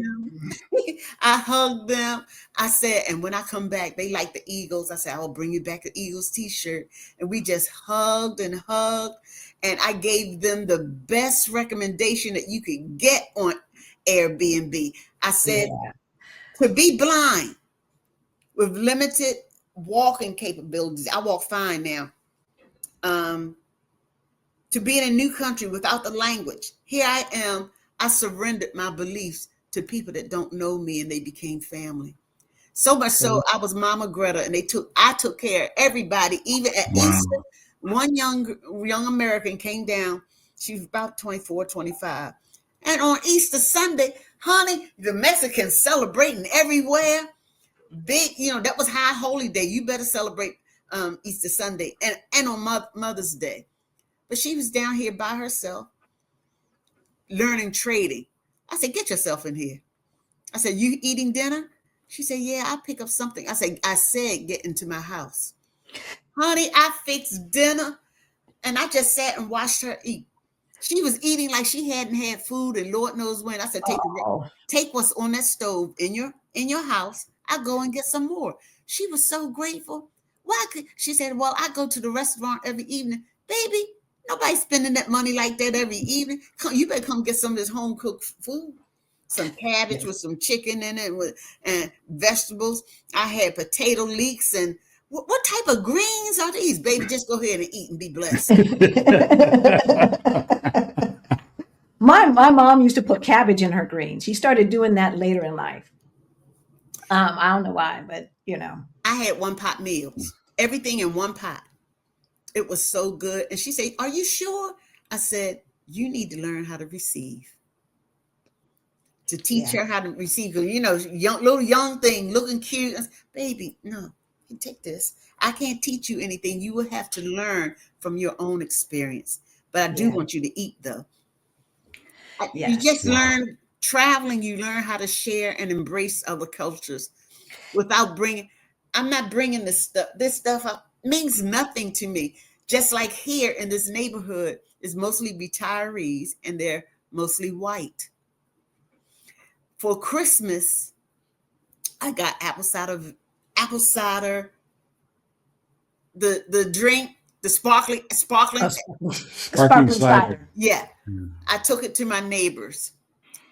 I hugged them. I said, and when I come back, they like the Eagles. I said, I will bring you back an Eagles t-shirt. And we just hugged and hugged. And I gave them the best recommendation that you could get on Airbnb. I said, to be blind with limited walking capabilities, I walk fine now. To be in a new country without the language. Here I am. I surrendered my beliefs to people that don't know me, and they became family. So much so, I was Mama Greta, and I took care of everybody, even at Easter. One young American came down. She was about 24, 25. And on Easter Sunday, honey, the Mexicans celebrating everywhere. Big, that was high holy day. You better celebrate Easter Sunday and on Mother's Day. But she was down here by herself, learning trading. I said, get yourself in here. I said, you eating dinner? She said, yeah, I'll pick up something. I said, get into my house. Honey, I fixed dinner, and I just sat and watched her eat. She was eating like she hadn't had food and Lord knows when. I said, take what's on that stove in your house. I'll go and get some more. She was so grateful. She said, well, I go to the restaurant every evening. Baby, nobody's spending that money like that every evening. You better come get some of this home cooked food. Some cabbage with some chicken in it and vegetables. I had potato leeks and what type of greens are these, baby? Just go ahead and eat and be blessed. My mom used to put cabbage in her greens. She started doing that later in life. I don't know why, but I had one pot meals, everything in one pot. It was so good. And she said, are you sure? I said, you need to learn how to receive. To teach her how to receive. Little young thing looking cute. Said, baby, no, you take this. I can't teach you anything. You will have to learn from your own experience. But I do want you to eat, though. You just learn traveling. You learn how to share and embrace other cultures without I'm not bringing this stuff. This stuff means nothing to me. Just like here in this neighborhood is mostly retirees and they're mostly white. For Christmas, I got apple cider, the drink, the sparkling cider. Yeah. I took it to my neighbors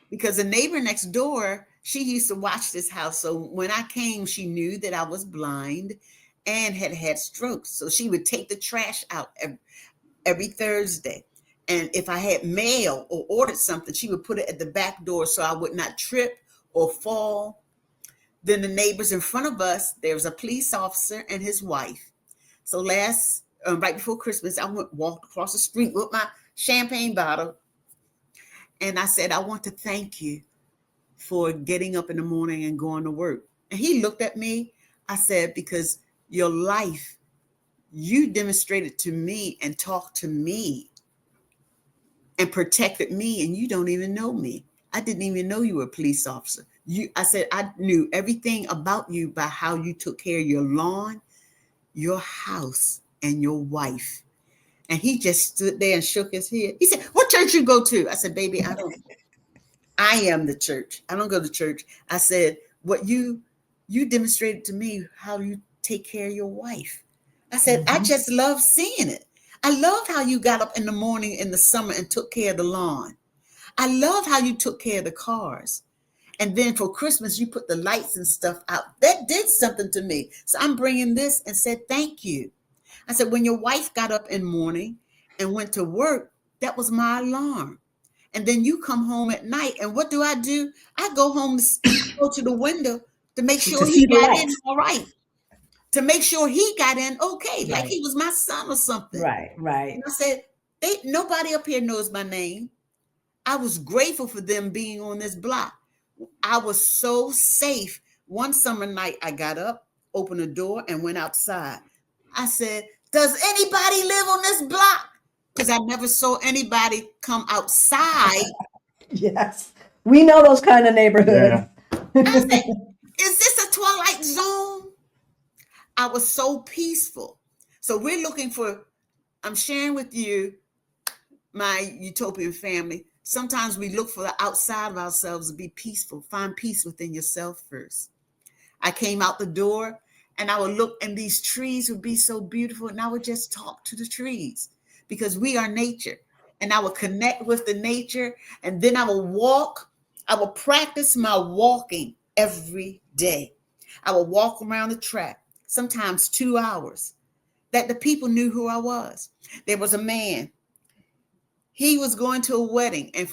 because the neighbor next door, she used to watch this house. So when I came, she knew that I was blind and had strokes. So she would take the trash out every Thursday. And if I had mail or ordered something, she would put it at the back door so I would not trip or fall. Then the neighbors in front of us, there was a police officer and his wife. So right before Christmas, I walked across the street with my champagne bottle. And I said, I want to thank you for getting up in the morning and going to work. And he looked at me. I said, because your life, you demonstrated to me and talked to me and protected me, and you don't even know me. I didn't even know you were a police officer. I said, I knew everything about you by how you took care of your lawn, your house, and your wife. And he just stood there and shook his head. He said, what church you go to? I said, baby, I am the church. I don't go to church. I said, what you demonstrated to me how you take care of your wife. I said, I just love seeing it. I love how you got up in the morning in the summer and took care of the lawn. I love how you took care of the cars. And then for Christmas, you put the lights and stuff out. That did something to me. So I'm bringing this and said, thank you. I said, when your wife got up in the morning and went to work, that was my alarm. And then you come home at night. And what do? I go home, go to the window to make To sure see he the got in lights. all right. To make sure he got in okay, like Right. he was my son or something. Right. And Right. I said, nobody up here knows my name. I was grateful for them being on this block. I was so safe. One summer night, I got up, opened the door, and went outside. I said, does anybody live on this block? Because I never saw anybody come outside. Yes. We know those kind of neighborhoods. I said, is this a Twilight Zone? I was so peaceful. So we're looking for, I'm sharing with you, my utopian family. Sometimes we look for the outside of ourselves to be peaceful. Find peace within yourself first. I came out the door and I would look, and these trees would be so beautiful. And I would just talk to the trees because we are nature. And I would connect with the nature. And then I would walk. I would practice my walking every day. I would walk around the track, sometimes 2 hours, that the people knew who I was. There was a man. He was going to a wedding, and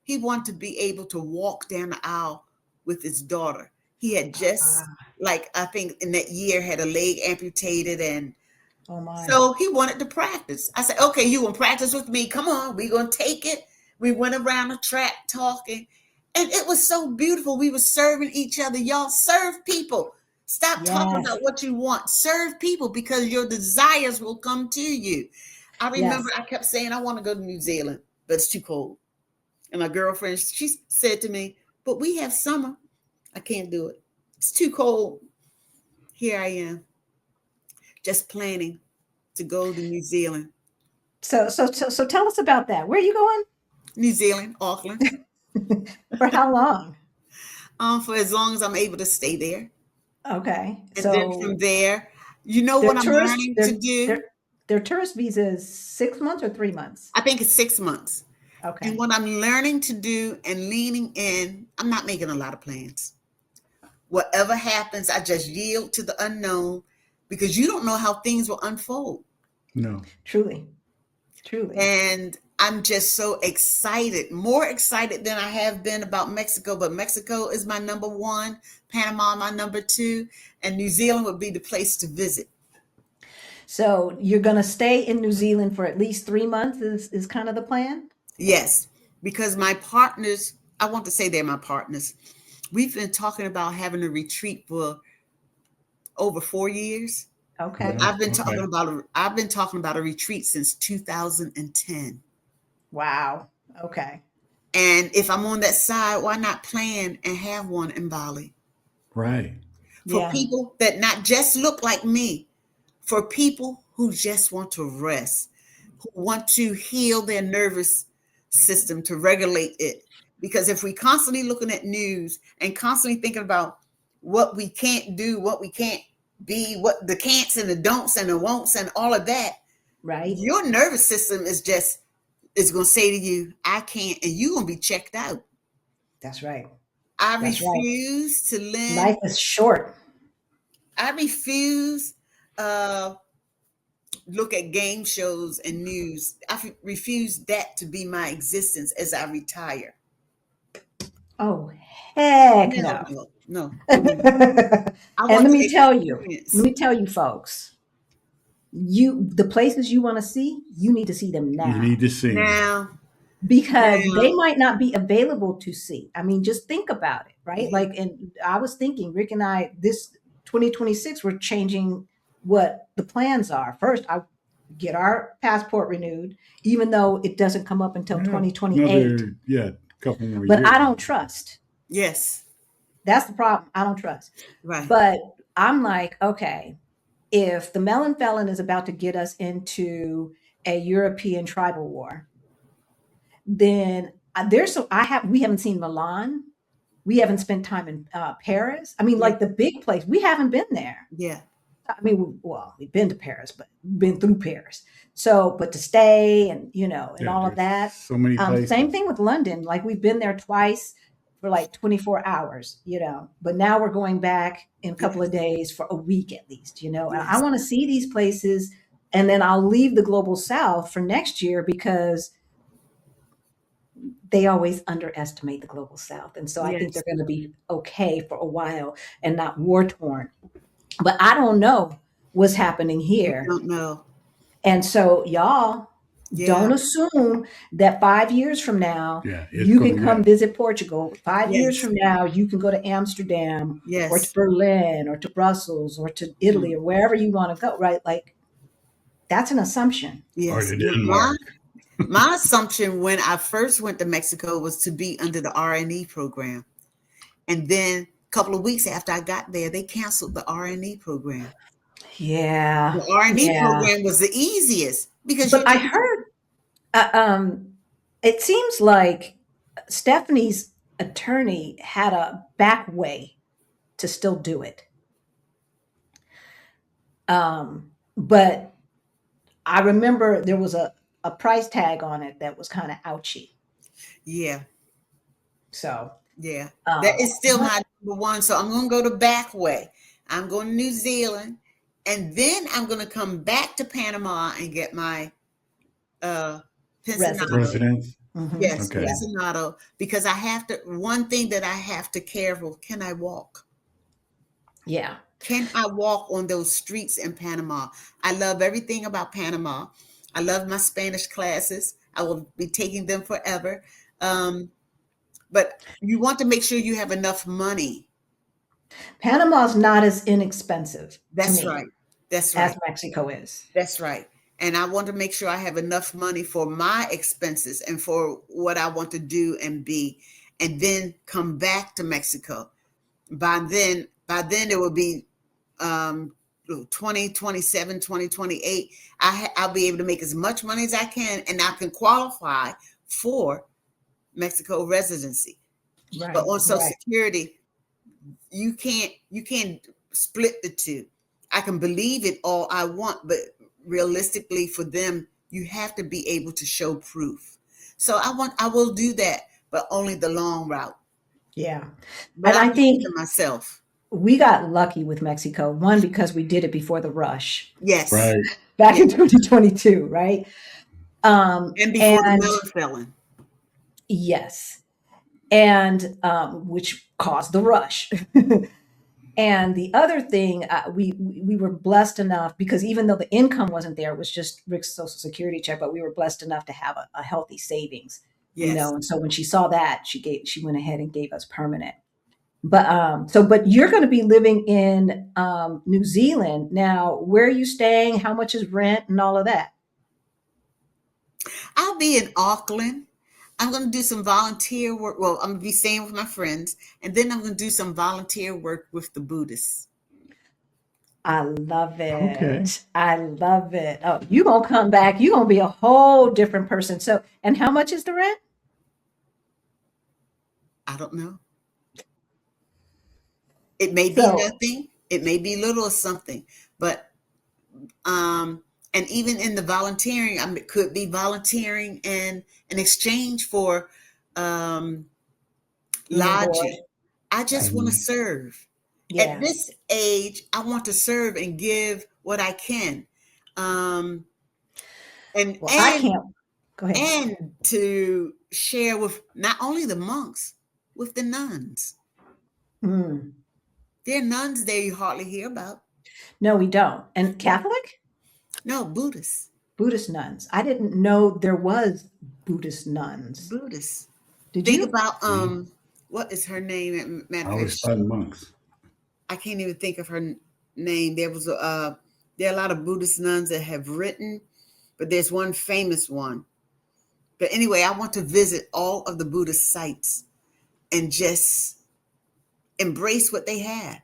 he wanted to be able to walk down the aisle with his daughter. He had just, like, I think in that year, had a leg amputated, and Oh my. so he wanted to practice. I said, okay, you want to practice with me? Come on, we're going to take it. We went around the track talking, and it was so beautiful. We were serving each other. Y'all serve people. Stop talking Yes. about what you want. Serve people because your desires will come to you. I remember Yes. I kept saying, I want to go to New Zealand, but it's too cold. And my girlfriend, she said to me, but we have summer. I can't do it. It's too cold. Here I am, just planning to go to New Zealand. So tell us about that. Where are you going? New Zealand, Auckland, For how long? for as long as I'm able to stay there. Okay. And then from So there, you know their what I'm tourist learning to their do? their their tourist visa is 6 months or 3 months? I think it's 6 months. And Okay. what I'm learning to do and leaning in, I'm not making a lot of plans. Whatever happens, I just yield to the unknown because you don't know how things will unfold. No. Truly. Truly. And I'm just so excited, more excited than I have been about Mexico. But Mexico is my number one, Panama my number two, and New Zealand would be the place to visit. So you're going to stay in New Zealand for at least 3 months is kind of the plan? Yes, because my partners, I want to say they're my partners. We've been talking about having a retreat for over 4 years. Okay. I've been Okay. talking about a retreat since 2010. Wow. Okay. And if I'm on that side, why not plan and have one in Bali? Right. For Yeah. people that not just look like me, for people who just want to rest, who want to heal their nervous system to regulate it. Because if we constantly looking at news and constantly thinking about what we can't do, what we can't be, what the can'ts and the don'ts and the won'ts and all of that, Right. your nervous system is going to say to you, I can't, and you're going to be checked out. That's right. I That's right. refuse to Life lend. is short. I refuse uh look at game shows and news. Refuse that to be my existence as I retire. Oh, heck No, no. no, no. I And want let to me tell you, experience. folks, the places you want to see, you need to see them You now need to see them. Now, because they now, might not be available to see. I mean, just think about it, right? mhm, Like, and I was thinking, Rick and I, this 2026, we're changing what the plans are. First, I get our passport renewed, even though it doesn't come up until Yeah. 2028. Another, couple more But years. I don't trust. yes, That's the problem. I don't trust. right. But I'm like, okay, if the melon felon is about to get us into a European tribal war, then we haven't seen Milan. We haven't spent time in Paris. I mean, Yeah, like the big place. We haven't been there. yeah. I mean, well, we've been to Paris, but been through Paris. So, but to stay and, and Yeah, all of there's that. so many Same places. thing with London. Like we've been there twice for like 24 hours, but now we're going back in a couple of Yes. days for a week at least, and I Yes. want to see these places. And then I'll leave the global south for next year because they always underestimate the global south. And so I think they're Yes. going to be okay for a while and not war torn. But I don't know what's happening We here. don't know. And so, y'all, Yeah. don't assume that 5 years from now, Yeah, it's you gonna can come win. visit Portugal. 5 years Yes. from now, you can go to Amsterdam or to Yes. Berlin or to Brussels or to Italy Mm. or wherever you want to go, right? Like, that's an assumption. Or Yes. to My Denmark. my assumption when I first went to Mexico was to be under the R&E program. And then a couple of weeks after I got there, they canceled the R&E program. Yeah. The R&E Yeah. program was the easiest because you But I didn't. heard, uh, um, it seems like Stephanie's attorney had a back way to still do it. But I remember there was a price tag on it that was kind of ouchy. Yeah. So, Yeah. That um, is still but my number one. So I'm going to go the back way. I'm going to New Zealand. And then I'm going to come back to Panama and get my uh, pensionado. resident. Residents. Hmm. Yes, Okay. Yeah. pensionado. Because I have to, one thing that I have to care for, can I walk? Yeah. Can I walk on those streets in Panama? I love everything about Panama. I love my Spanish classes. I will be taking them forever. Um, but you want to make sure you have enough money. Panama's not as inexpensive to That's me right. That's as right. Mexico is. That's right. And I want to make sure I have enough money for my expenses and for what I want to do and be, and then come back to Mexico. By then it will be um 2027, 2028. I'll be able to make as much money as I can, and I can qualify for Mexico residency. But Right. on Social Right. Security, you can't split the two. I can believe it all I want, but realistically for them, you have to be able to show proof. So I will do that, but only the long route. Yeah. But And I'm I think saving myself. we got lucky with Mexico. One, because we did it before the rush Yes. Right. back Yes. in 2022, right? And before the And melon felon. yes, and which caused the rush. And the other thing, we were blessed enough because even though the income wasn't there, it was just Rick's Social Security check, but we were blessed enough to have a healthy savings, Yes. And so when she saw that, she went ahead and gave us permanent. But you're going to be living in New Zealand now. Where are you staying? How much is rent and all of that? I'll be in Auckland. I'm going to do some volunteer work. Well, I'm going to be staying with my friends, and then I'm going to do some volunteer work with the Buddhists. I love Okay. it. I love it. Oh, you gonna come back. You gonna be a whole different person. So, and how much is the rent? I don't know. It may be So, nothing. It may be little or something, but um, and even in the volunteering, I could be volunteering in exchange for um, room and board. lodging. I just Right. want to Mhm. serve. At Yeah. this age, I want to serve and give what I can, um, and Well, I and can't. Go ahead. and to share with not only the monks, with the nuns. Hmm. There are nuns there you hardly hear about. No, we don't. And Catholic? No, Buddhists. Buddhist nuns. I didn't know there was Buddhist nuns. Buddhists. Did Think you? about Yeah. what is her name? Matter I of always fact, thought monks. I can't even think of her name. There are a lot of Buddhist nuns that have written, but there's one famous one. But anyway, I want to visit all of the Buddhist sites and just embrace what they had,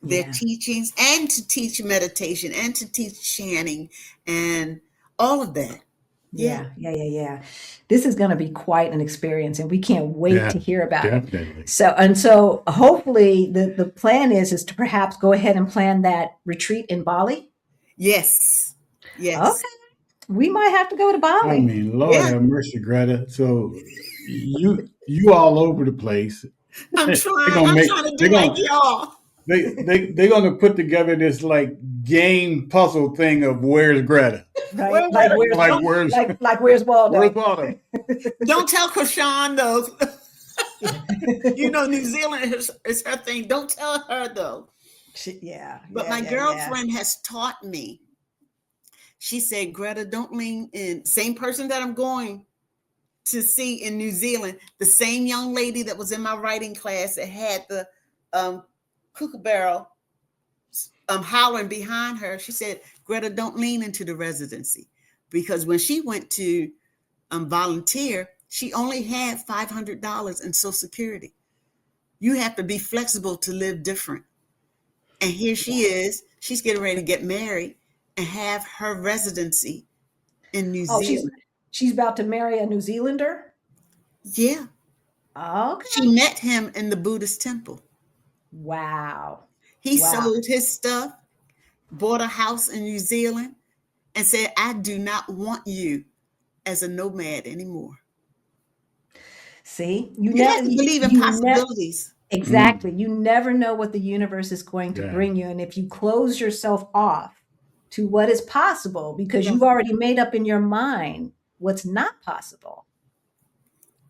their Yeah. teachings, and to teach meditation and to teach chanting and all of that. Yeah. Yeah. This is going to be quite an experience, and we can't wait Yeah, to hear about it. definitely. So hopefully the plan is to perhaps go ahead and plan that retreat in Bali. Yes. Yes. Okay, we might have to go to I Bali. mean, Lord Yeah. have mercy, Greta. So you all over the place. I'm they're trying. gonna I'm make trying to they're do like gonna y'all. they're gonna put together this like game puzzle thing of where's Greta? Right? Wait, wait, Like don't Where's where's Waldo? Waldo? don't tell Krishan though. You Yeah. know, New Zealand is her thing. Don't tell her though. But my Yeah. girlfriend has taught me. She said, Greta, don't lean in. Same person that I'm going to see in New Zealand, the same young lady that was in my writing class that had the kookaburra howling behind her. She said, Greta, don't lean into the residency. Because when she went to volunteer, she only had $500 in Social Security. You have to be flexible to live different. And here she is. She's getting ready to get married and have her residency in New Oh, Zealand. she's about to marry a New Zealander. Yeah. Okay. She met him in the Buddhist temple. Wow. He Wow. sold his stuff, bought a house in New Zealand, and said, I do not want you as a nomad anymore. See, You have to believe in possibilities. exactly. You never know what the universe is going to Yeah. bring you. And if you close yourself off to what is possible because Yeah. you've already made up in your mind what's not possible,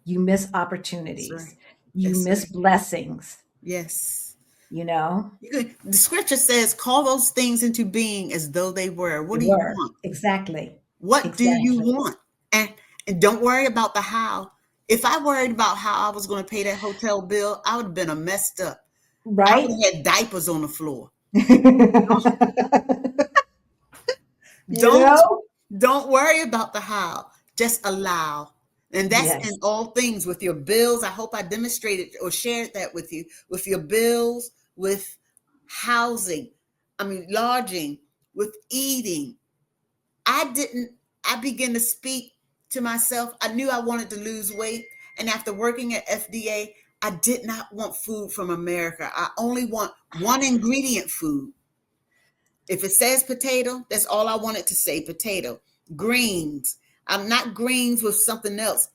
you miss That's opportunities, right. you That's miss right. blessings, Yes. you know? The scripture says, call those things into being as though they were. What They do you were. want? Exactly. What do you Exactly. want? And, and don't worry about the how. If I worried about how I was going to pay that hotel bill, I would have been a messed up. I would Right? have had diapers on the floor. You Don't know? don't worry about the how. Just allow. And that's in Yes. all things with your bills. I hope I demonstrated or shared that with you, with your bills, with housing, lodging, with eating. I began to speak to myself. I knew I wanted to lose weight. And after working at FDA, I did not want food from America. I only want one ingredient food. If it says potato, that's all I want it to say, potato. Greens. I'm not greens with something else.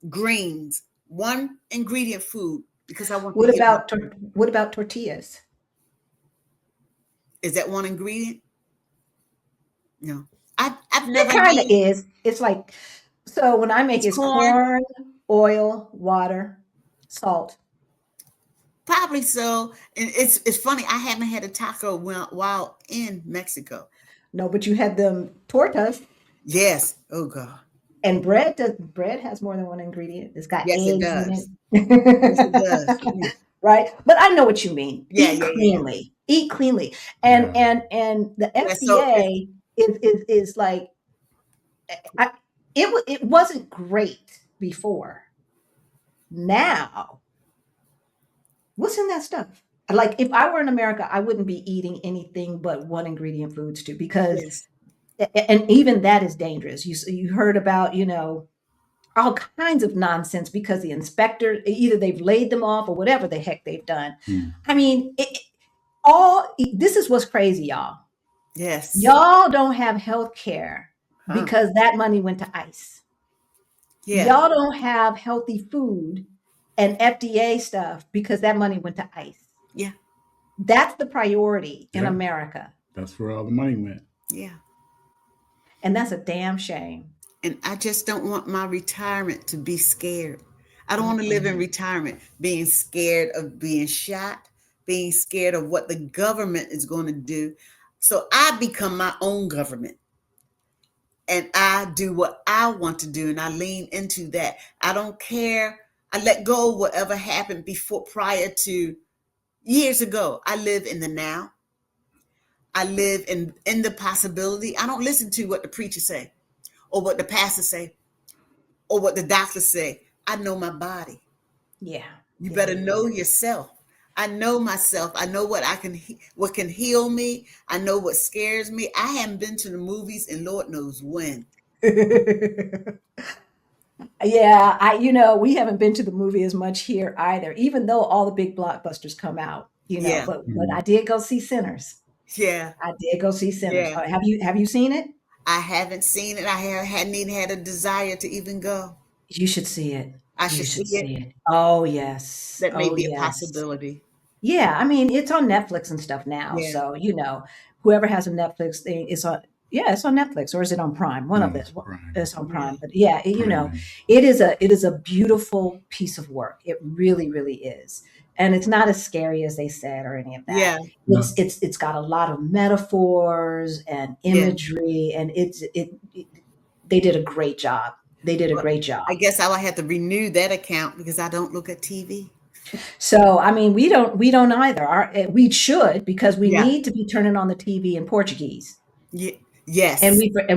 Greens. One ingredient food because I want to heal my body. What about tortillas? Is that one ingredient? No. I've It never kind of had is. It's like, so when I make it's it's corn. corn, oil, water, salt. Probably so. And it's funny. I haven't had a taco while in Mexico. No, but you had them tortas Yes. Oh God. and bread has more than one ingredient. It's got Yes, it eggs in does. Yes, it does. it. Right? But I know what you mean. Yeah, Eat yeah, yeah, yeah. cleanly. Eat cleanly. Yeah. And the Yeah. So if FDA is like I, it wasn't great before. Now, what's in that stuff? Like if I were in America, I wouldn't be eating anything but one ingredient foods too, because yes, and even that is dangerous. You heard about all kinds of nonsense because the inspector either they've laid them off or whatever the heck they've done. Hmm. I mean, all this is what's crazy, y'all. yes. Y'all don't have health care Huh. because that money went to ICE. Yeah. Y'all don't have healthy food and FDA stuff because that money went to ICE. Yeah. That's the priority in Yeah. America. That's where all the money went. Yeah. And that's a damn shame. And I just don't want my retirement to be scared. I don't want to live in Mm-mm. retirement being scared of being shot, being scared of what the government is going to do. So I become my own government and I do what I want to do and I lean into that. I don't care. I let go of whatever happened before prior to years ago. I live in the now. I live in the possibility. I don't listen to what the preacher say or what the pastor say or what the doctor say. I know my body. Yeah. You Yeah. better Yeah. know Yeah. yourself. I know myself. I know what can heal me. I know what scares me. I haven't been to the movies in Lord knows when. Yeah, we haven't been to the movie as much here either, even though all the big blockbusters come out, Yeah, but I did go see Sinners. yeah, I did go see Sinners. yeah. Have you seen it? I haven't seen it. Hadn't even had a desire to even go. You should see it. I You should should see it. see it. Oh yes. That may Oh be a yes. possibility. Yeah, I mean, it's on Netflix and stuff now. Yeah. So, whoever has a Netflix thing, it's on Netflix, or is it on Prime? One of No, it. it's Prime. It's on Yeah. Prime. But yeah, Prime. it is a beautiful piece of work. It really, really is. And it's not as scary as they said or any of that. Yeah. No, It's got a lot of metaphors and Yeah. imagery, and they did a great job. They did a Well, great I job. guess I will have to renew that account because I don't look at TV. So, I mean, we don't either. We should, because we Yeah. need to be turning on the TV in Portuguese. Ye- And yes.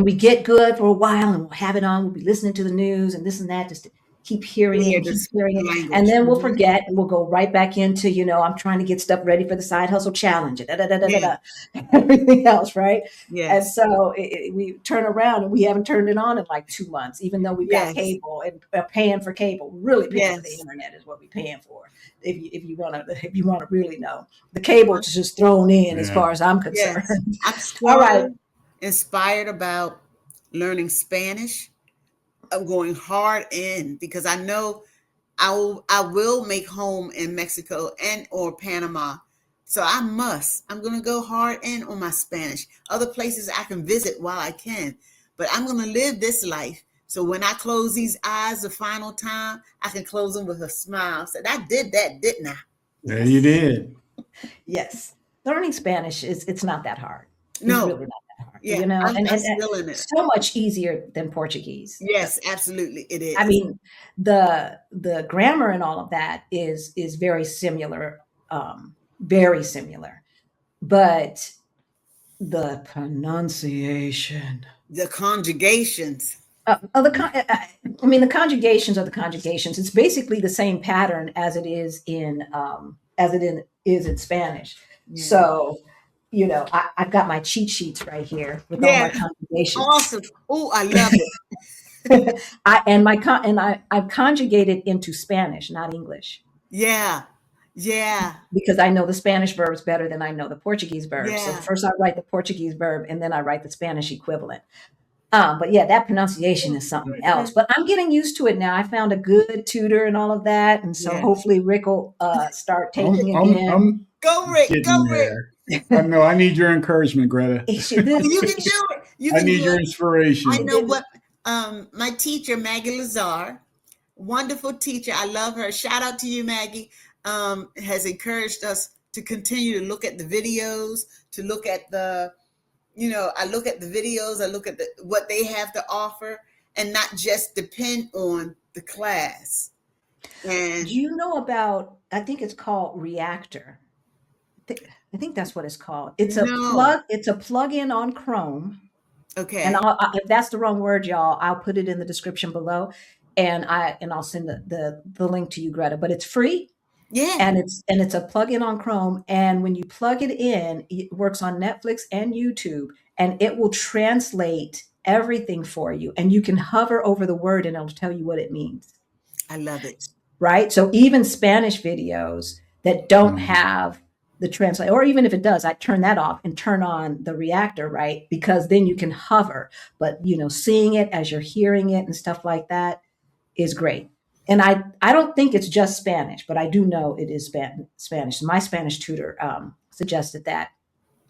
we get good for a while, and we'll have it on. We'll be listening to the news and this and that, just to keep hearing it Hear and keep this hearing it. And language. then we'll Mhm. forget, and we'll go right back into, I'm trying to get stuff ready for the side hustle challenge, and da, da, da, da, Yeah. da, everything else, right? And Yes. so we turn around and we haven't turned it on in like 2 months, even though we've got Yes. cable and paying for cable. Really paying for the Yes. internet is what we're paying for. If you want to really know, the cable is just thrown in as yeah. far as I'm Yes. concerned. I'm All right. strongly inspired about learning Spanish. I'm going hard in because I know I will make home in Mexico and or Panama. So I'm going to go hard in on my Spanish. Other places I can visit while I can, but I'm going to live this life. So when I close these eyes the final time, I can close them with a smile. Said, I did that, didn't I? There you Yes. did. Yes. Learning Spanish it's not that hard. It's No. really not that hard. Yeah, I'm And still in it. so much easier than Portuguese. Yes, absolutely. It I is. mean, the grammar and all of that is very similar, very similar. But the pronunciation. The conjugations. The conjugations are the conjugations. It's basically the same pattern as it is in Spanish. Yeah. So, I've got my cheat sheets right here with all my Yeah. conjugations. Awesome. Oh, I love it. I've conjugated into Spanish, not English, Yeah. Yeah. because I know the Spanish verbs better than I know the Portuguese verbs. So Yeah. first I write the Portuguese verb, and then I write the Spanish equivalent. But yeah, that pronunciation is something else. But I'm getting used to it now. I found a good tutor and all of that, and so Yeah. hopefully Rick will start I'm, taking I'm, again. I'm Go, Rick. getting Go, Rick. there. I know. I need your encouragement, Greta. He should- You this- can do it. You I can need do your it. inspiration. I know what my teacher, Maggie Lazar, wonderful teacher. I love her. Shout out to you, Maggie. Has encouraged us to continue to look at the videos, to look at I look at the videos, I look at what they have to offer, and not just depend on the class. And Do you know about? I think it's called Reactor. I think that's what it's called. It's a no, plug. It's a plug-in on Chrome. And okay, if that's the wrong word, y'all, I'll put it in the description below, and I'll send the link to you, Greta. But it's free, yeah, and it's a plug-in on Chrome. And when you plug it in, it works on Netflix and YouTube, and it will translate everything for you. And you can hover over the word, and it'll tell you what it means. I love it. Right? So even Spanish videos that don't Mhm. have the translate, or even if it does, I turn that off and turn on the reactor, right? Because then you can hover. But seeing it as you're hearing it and stuff like that is great. And I don't think it's just Spanish, but I do know it is Spanish. My Spanish tutor suggested that,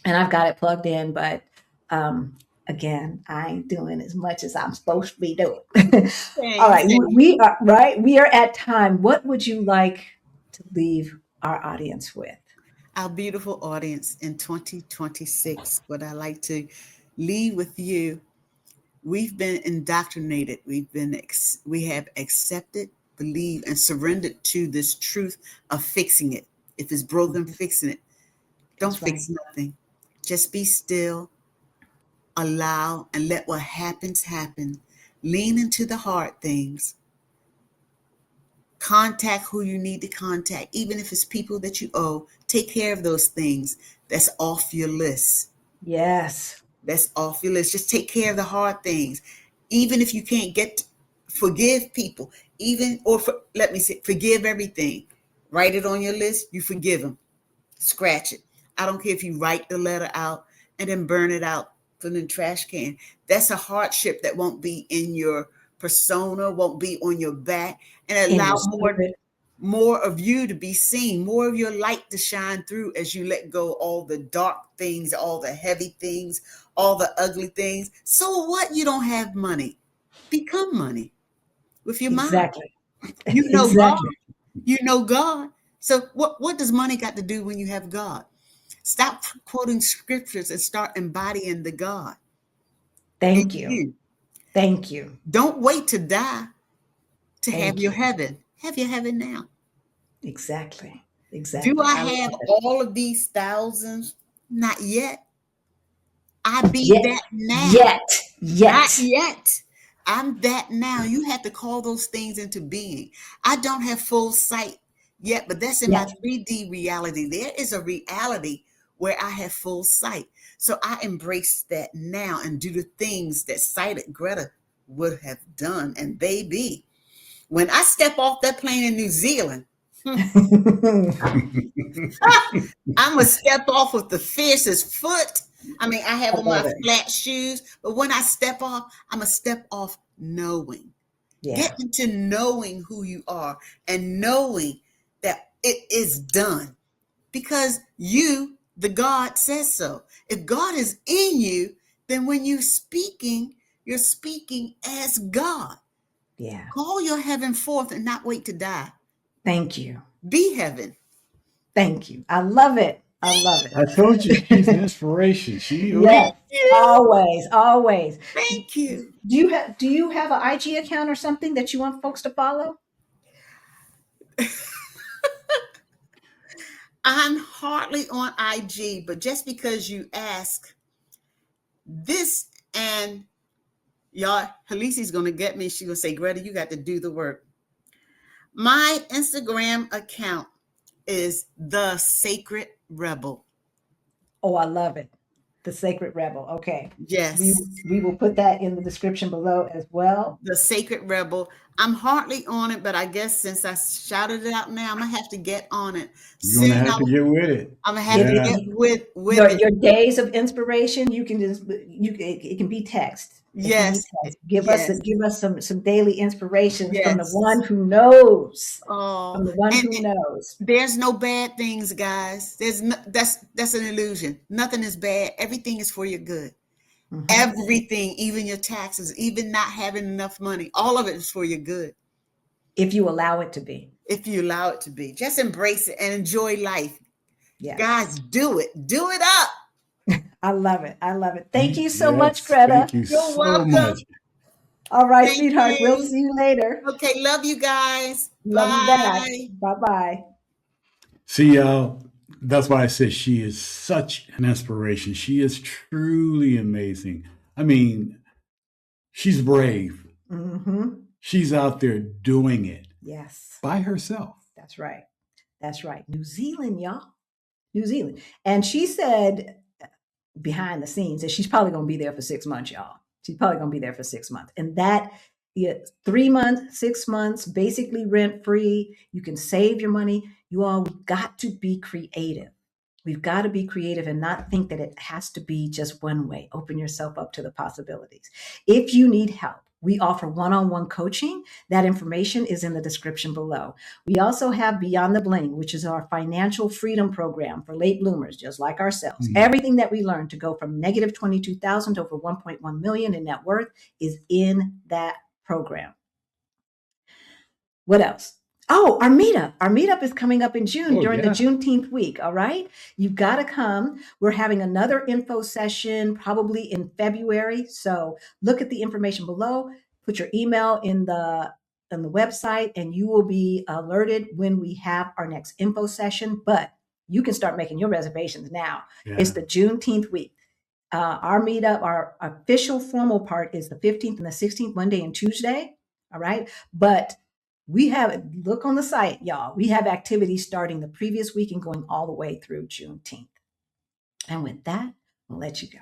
and I've got it plugged in. But again, I ain't doing as much as I'm supposed to be doing. All Thanks. right, we are right. We are at time. What would you like to leave our audience with? Our beautiful audience in 2026, what I like to leave with you, we've been indoctrinated. We have accepted, believed, and surrendered to this truth of fixing it. If it's broken, fixing it. Don't That's right. fix nothing. Just be still, allow, and let what happens happen. Lean into the hard things. Contact who you need to contact, even if it's people that you owe. Take care of those things that's off your list. Yes. That's off your list. Just take care of the hard things. even if you can't forgive people, let me say, forgive everything. Write it on your list. You forgive them. Scratch it. I don't care if you write the letter out and then burn it out from the trash can. That's a hardship that won't be in your persona, won't be on your back, and In allow your spirit. more of you to be seen, more of your light to shine through as you let go all the dark things, all the heavy things, all the ugly things. So what? You don't have money. Become money with your mind. Exactly. You know God. Exactly. You know God. So what does money got to do when you have God? Stop quoting scriptures and start embodying the God in Thank you. you. Thank you. Don't wait to die to have Thank your you. heaven. Have your heaven now. Exactly. Do Exactly. I I have love it. all of these thousands? Not yet. I be Yet, that now. yet, Not yet. yet. I'm that now. You have to call those things into being. I don't have full sight yet, but that's in my Yet. 3D reality. There is a reality where I have full sight. So I embrace that now and do the things that sighted Greta would have done. And baby, when I step off that plane in New Zealand, I'm gonna step off with the fiercest foot. I mean, I have I on my love it. flat shoes, but when I step off, I'm gonna step off knowing. Get Yeah. into knowing who you are and knowing that it is done because you, the God, says so. If God is in you, then when you're speaking as God. Yeah. Call your heaven forth and not wait to die. Thank you. Be heaven. Thank you. I love it. I love I told you she's an it. inspiration. She Yes. Thank you. Always. Always. Thank you. Do you have an IG account or something that you want folks to follow? I'm hardly on IG, but just because you ask this, and y'all, Halisi's going to get me. She's going to say, Greta, you got to do the work. My Instagram account is The Sacred Rebel. Oh, I love it. The Sacred Rebel. Okay. We Yes, we will put that in the description below as well. The Sacred Rebel. I'm hardly on it, but I guess since I shouted it out now, I'm going to have to get on it. You're gonna Soon have to get with it. I'm going to have If, to if Yeah. get you, with it. your days of inspiration, you can just it can be text. It can be Yes, text. Give us yes, give us some daily inspirations from the yes. one who knows. Oh, From the one and who knows. there's no bad things, guys. There's no, that's an illusion. Nothing is bad. Everything is for your good. Mhm. Everything, even your taxes, even not having enough money, all of it is for your good. If you allow it to be. If you allow it to be, just embrace it and enjoy life. Yes. Guys, do it. Do it up. I love it. I love it. Thank you so much, Yes. Greta. Thank you You're so welcome. much. All right, Thank sweetheart. We'll you. see you later. Okay, love you guys. Love you back. Bye. Bye bye. See, y'all, that's why I said she is such an inspiration. She is truly amazing. I mean, she's brave. Hmm. She's out there doing it Yes, by herself. that's right. That's right. New Zealand, y'all. New Zealand. And she said behind the scenes that she's probably going to be there for 6 months, y'all. She's probably going to be there for 6 months. And that, yeah, 3 months, 6 months, basically rent free. You can save your money. You all got to be creative. We've got to be creative and not think that it has to be just one way. Open yourself up to the possibilities. If you need help, we offer one on one coaching. That information is in the description below. We also have Beyond the Bling, which is our financial freedom program for late bloomers, just like ourselves. Mhm. Everything that we learned to go from negative 22,000 to over 1.1 million in net worth is in that program. What else? Oh, our meetup. Our meetup is coming up in June Oh, during the yeah. Juneteenth week. All right. You've got to come. We're having another info session probably in February. So look at the information below, put your email in the website, and you will be alerted when we have our next info session. But you can start making your reservations now. It's Yeah. the Juneteenth week. Our meetup, our official formal part is the 15th and the 16th, Monday and Tuesday. All right. But we have, look on the site, y'all. We have activities starting the previous week and going all the way through Juneteenth. And with that, I'll let you go.